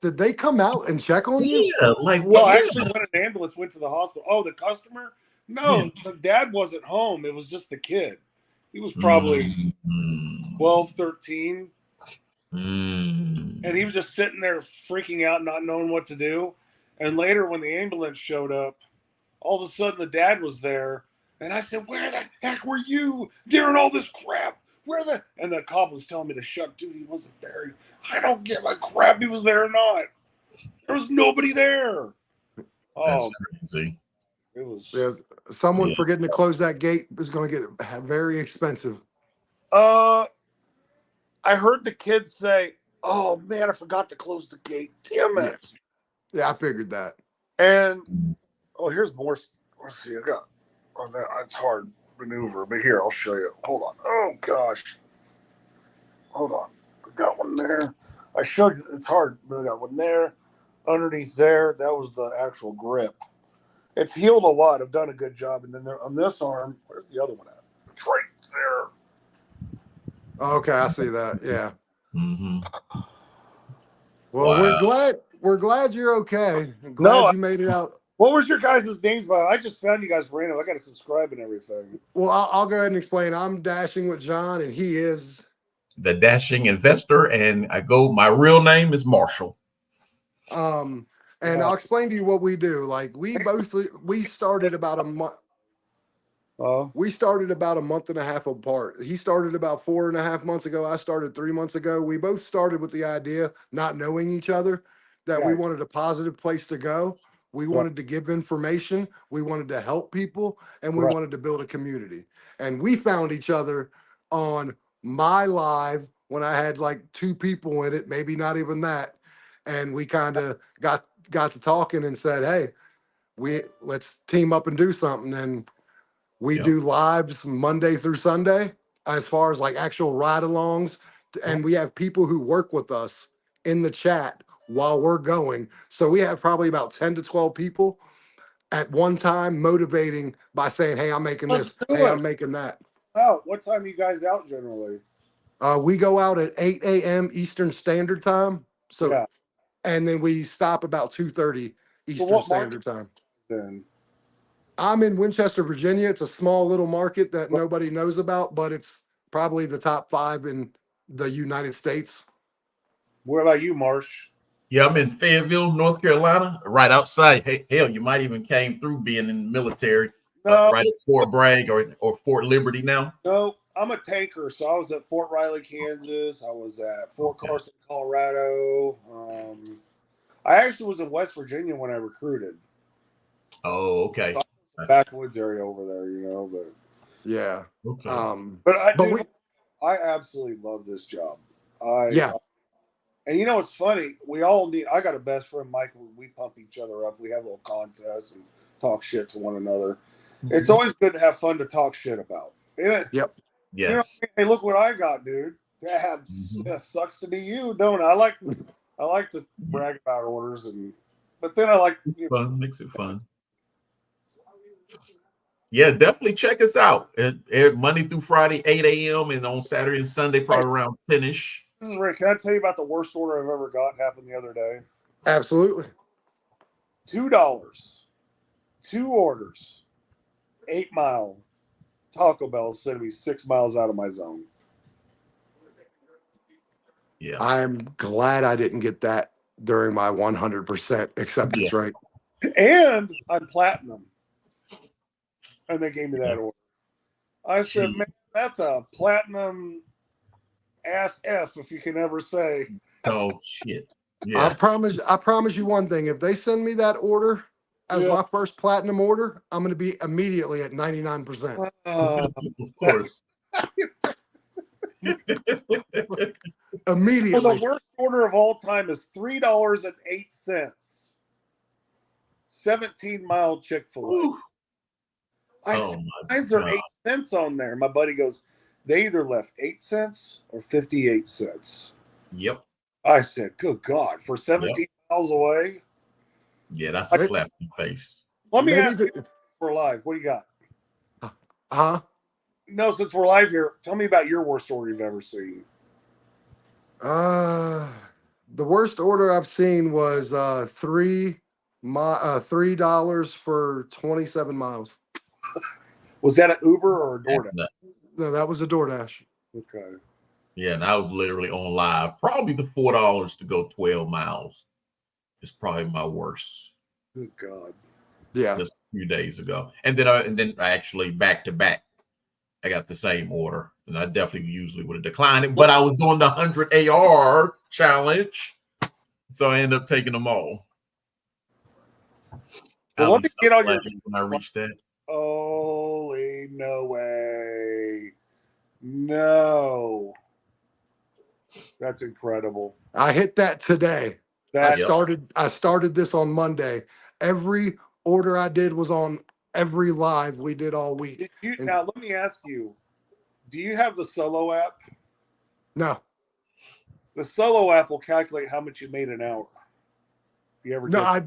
Did they come out and check on you? Yeah, like what? Well, actually, when an ambulance went to the hospital. Oh, the customer? No, the dad wasn't home. It was just the kid. He was probably 12, 13. And he was just sitting there freaking out, not knowing what to do. And later, when the ambulance showed up, all of a sudden the dad was there. And I said, "Where the heck were you during all this crap? And the cop was telling me to shut. Dude, he wasn't there. I don't give a crap he was there or not. There was nobody there." That's crazy. It was. Yeah, someone forgetting to close that gate is going to get very expensive. I heard the kids say, "Oh man, I forgot to close the gate. Damn it." Yeah, I figured that. And here's more. Let's see. I got. Oh, that it's hard maneuver, but here I'll show you. Hold on. Oh gosh. Hold on. I got one there. I showed you. It's hard, but I got one there. Underneath there, that was the actual grip. It's healed a lot. I've done a good job. And then there on this arm, where's the other one at? It's right there. Okay, I see that. Yeah. Mm-hmm. Well, we're glad you're okay. I'm glad you made it out. What was your guys' names? By I just found you guys random. I got to subscribe and everything. Well, I'll go ahead and explain. I'm dashing with John, and he is the Dashing Investor, and my real name is Marshall. And I'll explain to you what we do. Like we started about a month. We started about a month and a half apart. He started about 4.5 months ago. I started 3 months ago. We both started with the idea, not knowing each other, that we wanted a positive place to go. We wanted to give information. We wanted to help people, and we wanted to build a community. And we found each other on my live when I had like 2 people in it, maybe not even that. And we kind of got to talking and said, "Hey, let's team up and do something." And we do lives Monday through Sunday as far as like actual ride-alongs. And we have people who work with us in the chat while we're going. So we have probably about 10 to 12 people at one time motivating by saying, "Hey, I'm making this. Hey, I'm making that." Oh, what time are you guys out generally? We go out at 8 a.m. Eastern Standard Time. So, and then we stop about 2:30 Eastern Standard Time. Then I'm in Winchester, Virginia. It's a small little market that nobody knows about, but it's probably the top 5 in the United States. Where about you, Marsh? Yeah, I'm in Fayetteville, North Carolina, right outside. Hey, hell, you might even came through being in the military, right at Fort Bragg or Fort Liberty now. No, I'm a tanker, so I was at Fort Riley, Kansas. I was at Fort Carson, Colorado. I actually was in West Virginia when I recruited. Oh, okay. So backwoods area over there, but yeah. Okay. But I absolutely love this job. And you know what's funny? We all need. I got a best friend, Michael. We pump each other up. We have little contests and talk shit to one another. Mm-hmm. It's always good to have fun to talk shit about. Yep. Yes. Hey, look what I got, dude. That sucks to be you, don't I? I like to brag about orders, but then I like fun. Makes it fun. Yeah, definitely check us out. Monday through Friday, 8 a.m. and on Saturday and Sunday, probably around 10-ish. This is Rick. Can I tell you about the worst order I've ever got? Happened the other day. Absolutely. $2, 2 orders, 8 Mile. Taco Bell sent me 6 miles out of my zone. Yeah. I'm glad I didn't get that during my 100% acceptance rate. And I'm platinum. And they gave me that Yeah. order. I said, Gee. man, that's a platinum ass F, if you can ever say. Oh shit. Yeah. I promise you one thing. If they send me that order as my first platinum order, I'm going to be immediately at 99%. Of course. Immediately. Well, the worst order of all time is $3.08. 17-mile Chick-fil-A. I said, why is there 8 cents on there? My buddy goes, they either left 8 cents or 58 cents. Yep. I said, good God, for 17 miles away? Yeah, that's a slap in the face. Let me ask you, we're live. What do you got? Huh? No, since we're live here, tell me about your worst order you've ever seen. The worst order I've seen was $3 for 27 miles. Was that an Uber or a DoorDash? No, that was a DoorDash. Okay. Yeah, and I was literally on live. Probably the $4 to go 12 miles is probably my worst. Good God. Yeah. Just a few days ago. And then I actually back to back, I got the same order. And I definitely usually would have declined it, but I was doing the 100 AR challenge. So I ended up taking them all. Well, let me get on your when I reached that. Holy no way. No. That's incredible. I hit that today. I started this on Monday. Every order I did was on every live we did all week. Now let me ask you, do you have the Solo app? No. The Solo app will calculate how much you made an hour. You ever? No, I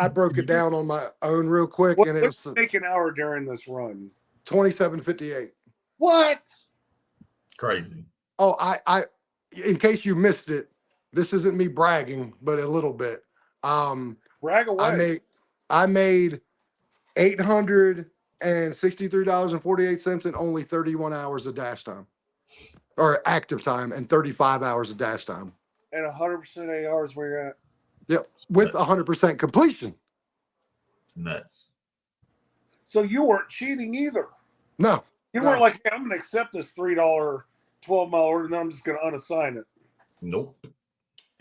broke it down on my own real quick, and it was make an hour during this run. 27:58. What? Crazy. Oh, I in case you missed it, this isn't me bragging, but a little bit. Brag away. I made $863.48 in only 31 hours of dash time, or active time, and 35 hours of dash time. And 100% AR is where you're at. Yep, with 100% completion. Nuts. So you weren't cheating either. No. You weren't like, hey, I'm going to accept this $3 12-mile order, and then I'm just going to unassign it. Nope.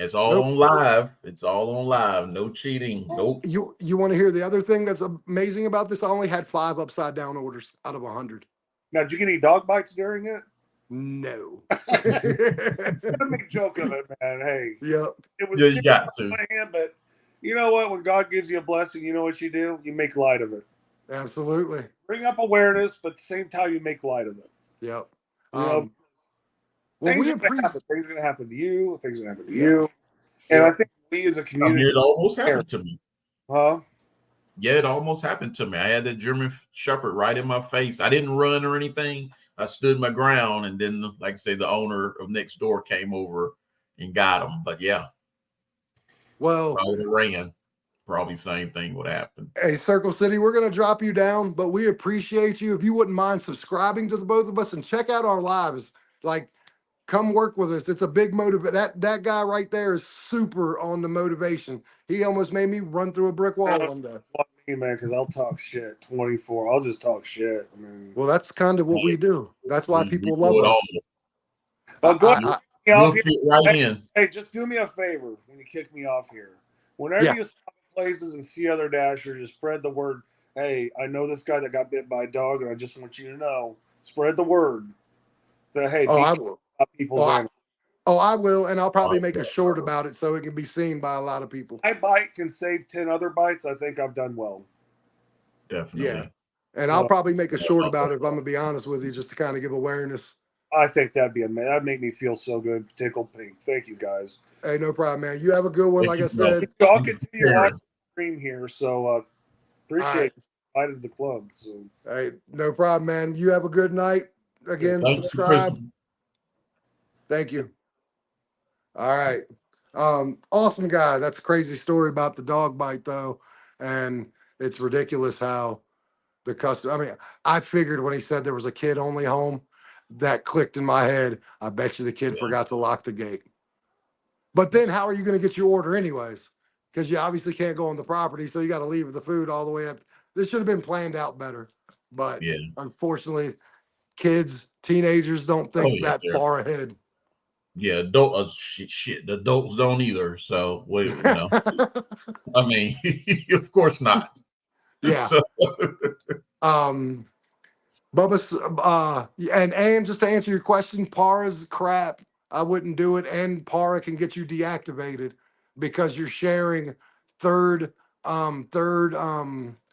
It's all on live. It's all on live. No cheating. Nope. You want to hear the other thing that's amazing about this? I only had 5 upside down orders out of 100. Now, did you get any dog bites during it? No. I'm gonna make a joke of it, man. Hey. Yep. It was you got to. Hand, but you know what? When God gives you a blessing, you know what you do? You make light of it. Absolutely. Bring up awareness, but at the same time, you make light of it. Yep. You know, things are going to happen. Things are going to happen to you. Things are going to happen to you. And I think we as a community. It almost happened to me. Huh? Yeah, it almost happened to me. I had that German Shepherd right in my face. I didn't run or anything. I stood my ground, and then, like I say, the owner of next door came over and got him. But yeah, well, I would have ran. Probably same thing would happen. Hey, Circle City, we're going to drop you down, but we appreciate you. If you wouldn't mind subscribing to the both of us and check out our lives, like, come work with us. It's a big motivation. That guy right there is super on the motivation. He almost made me run through a brick wall one day. Man, because I'll talk shit 24. I'll just talk shit. I mean, well, that's kind of what we do. That's why people love us. Go ahead, off here. Right hey, just do me a favor when you kick me off here. Whenever you stop places and see other dashers, just spread the word. Hey, I know this guy that got bit by a dog, and I just want you to know. Spread the word. That hey, I will. I will, and I'll probably make a short about it so it can be seen by a lot of people. My bite can save 10 other bites. I think I've done well. Definitely. Yeah. And I'll probably make a short about it if I'm going to be honest with you, just to kind of give awareness. I think that'd make me feel so good. Tickled pink. Thank you, guys. Hey, no problem, man. You have a good one. Like I said, I'll continue watching the stream here. So appreciate it to the club. So hey, no problem, man. You have a good night. Again, subscribe. Thank you. All right. Awesome guy. That's a crazy story about the dog bite though. And it's ridiculous how the customer, I mean, I figured when he said there was a kid only home, that clicked in my head. I bet you the kid forgot to lock the gate. But then how are you going to get your order anyways? Because you obviously can't go on the property, so you got to leave the food all the way up. This should have been planned out better. But Yeah. unfortunately, kids, teenagers don't Oh think yeah. that far ahead. Yeah. Shit. The adults don't either. So wait, I mean, of course not. Yeah. So, Bubba, and just to answer your question, Para's crap. I wouldn't do it, and Para can get you deactivated because you're sharing third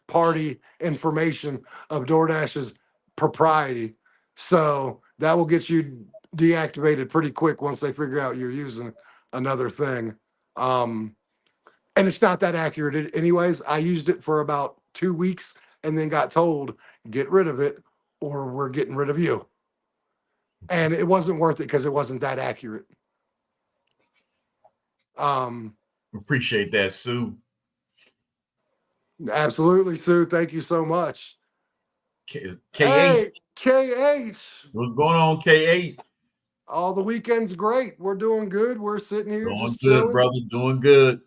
party information of DoorDash's propriety. So that will get you deactivated pretty quick once they figure out you're using another thing. And it's not that accurate anyways. I used it for about 2 weeks and then got told, get rid of it or we're getting rid of you. And it wasn't worth it because it wasn't that accurate. appreciate that, Sue. Absolutely, Sue. Thank you so much. KH. Hey, KH. What's going on, KH? All the weekend's great. We're doing good. We're sitting here Doing just good, chilling. brother. Doing good.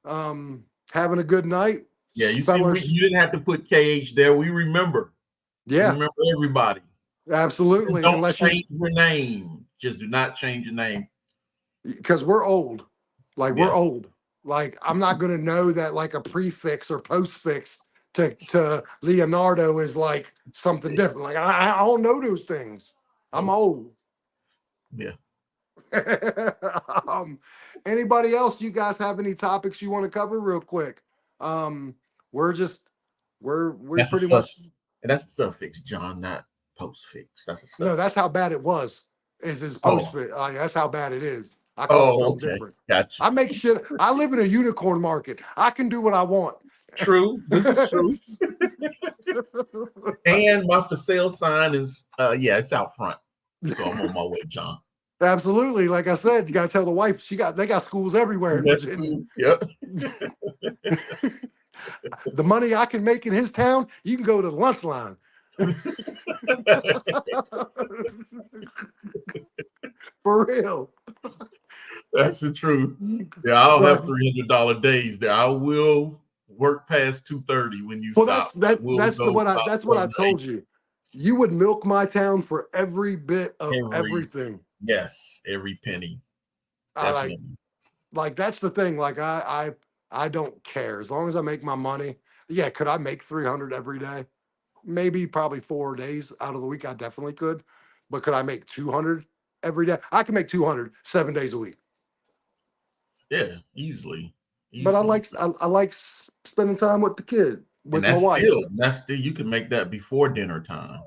Having a good night. Yeah, you see, you didn't have to put KH there. We remember. Yeah. We remember everybody. Absolutely. Don't change your name. Just do not change your name. Because we're old. We're old. Like, I'm not going to know that like a prefix or postfix to Leonardo is like something different. Like, I don't know those things. I'm old. Yeah. Anybody else? You guys have any topics you want to cover real quick? We're pretty much. That's a suffix, John, not postfix. That's a suffix. No, that's how bad it was. Is his postfix? That's how bad it is. I call it something different. Gotcha. I make shit. I live in a unicorn market. I can do what I want. True. This is true. And my for sale sign is it's out front. So I'm on my way, John. Absolutely. Like I said, you gotta tell the wife they got schools everywhere in Virginia. Yep. The money I can make in his town, you can go to the lunch line. For real. That's the truth. Yeah, I don't have $300 days there. I will work past 2:30 when you stop. That's what I told you. You would milk my town for every bit of everything. Yes, every penny. Like that's the thing. Like I don't care as long as I make my money. Yeah, could I make 300 every day? Maybe probably 4 days out of the week. I definitely could. But could I make 200 every day? I can make 200 7 days a week. Yeah, easily. But I like spending time with the kid, with my wife. That's still, you can make that before dinner time.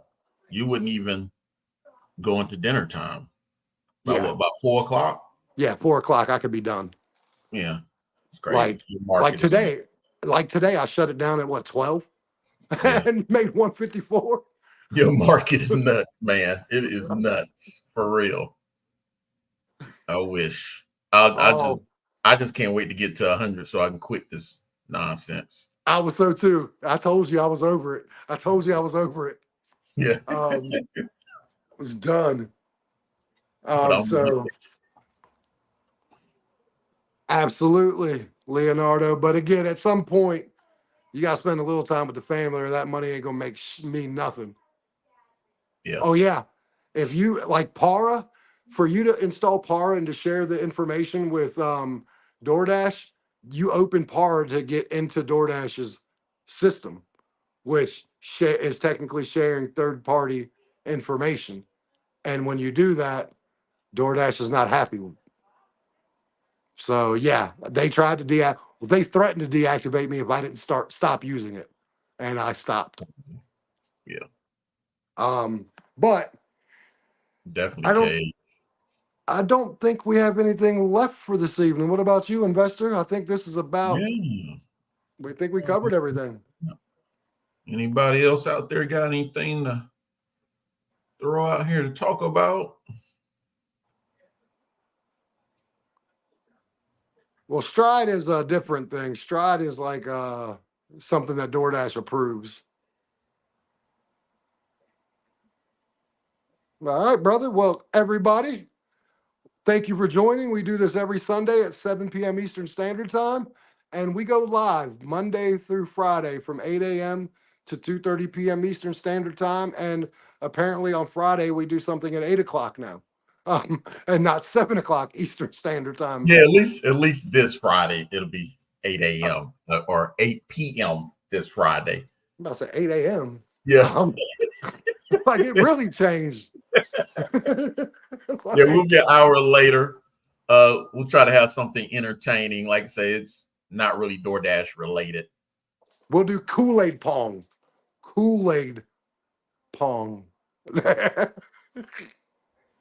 You wouldn't even go into dinner time. About 4 o'clock? Yeah, 4 o'clock. I could be done. Yeah, it's crazy. Like today, I shut it down at 12, and made 154. Your market is nuts, man. It is nuts for real. I wish. I just can't wait to get to 100 so I can quit this nonsense. I was so too. I told you I was over it. Yeah. It was done. So absolutely, Leonardo. But again, at some point, you got to spend a little time with the family, or that money ain't gonna mean nothing. Yeah. Oh yeah. If you like Para, for you to install Para and to share the information with DoorDash, you open Para to get into DoorDash's system, which is technically sharing third-party information. And when you do that, DoorDash is not happy with it. So yeah, they tried to they threatened to deactivate me if I didn't stop using it, and I stopped. Yeah. But definitely. I don't think we have anything left for this evening. What about you, investor? I think this is about. Yeah. We think we covered everything. Anybody else out there got anything to throw out here to talk about? Well, Stride is a different thing. Stride is like something that DoorDash approves. All right, brother. Well, everybody, thank you for joining. We do this every Sunday at 7 p.m. Eastern Standard Time, and we go live Monday through Friday from 8 a.m. to 2:30 p.m. Eastern Standard Time, and apparently on Friday we do something at 8 o'clock now, and not 7 o'clock Eastern Standard Time. Yeah, at least this Friday it'll be 8 a.m. Or 8 p.m. this Friday. I'm about to say 8 a.m. Yeah. Like it really changed. Yeah, we'll be an hour later. We'll try to have something entertaining. Like I say, it's not really DoorDash related. We'll do Kool-Aid Pong. Kool-Aid Pong.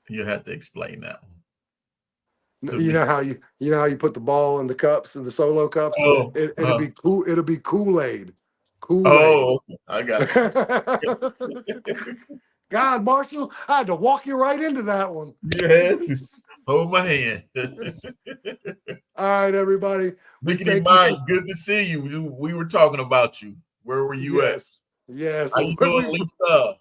You have to explain that one. You know how you put the ball in the cups and the solo cups? Oh, It'll be cool. It'll be Kool-Aid. Oh, I got it. God, Marshall, I had to walk you right into that one. Yes. Hold my hand. All right, everybody. Mickey Mike, good to see you. We were talking about you. Where were you at? Yes. How you doing, Lisa?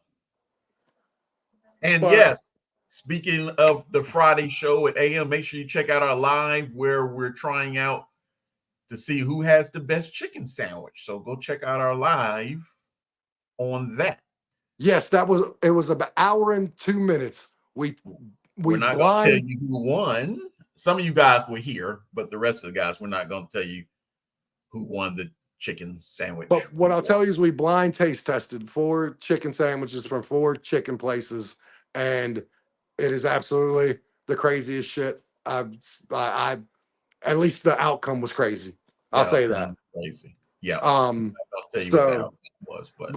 And yes, speaking of the Friday show at AM, make sure you check out our live where we're trying out to see who has the best chicken sandwich. So go check out our live on that. Yes, it was about an hour and 2 minutes. We're not going to tell you who won. Some of you guys were here, but the rest of the guys, we're not going to tell you who won the chicken sandwich. But what I'll tell you is we blind taste tested 4 chicken sandwiches from 4 chicken places, and it is absolutely the craziest shit. I at least the outcome was crazy. I'll say that. Crazy. Yeah. I'll tell you what the outcome was, but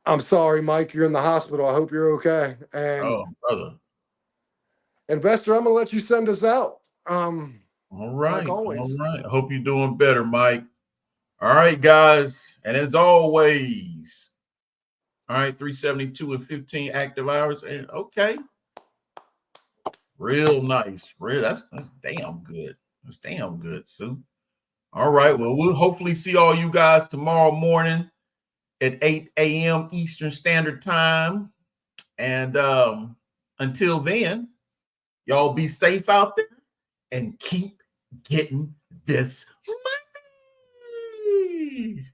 I'm sorry, Mike. You're in the hospital. I hope you're okay. And brother. Investor, I'm gonna let you send us out. All right. Like always. All right. I hope you're doing better, Mike. All right, guys. And as always, all right, 372 and 15 active hours. And okay. Real nice. That's damn good. That's damn good, Sue. All right. Well, we'll hopefully see all you guys tomorrow morning at 8 a.m. Eastern Standard Time. And until then, y'all be safe out there and keep getting this money.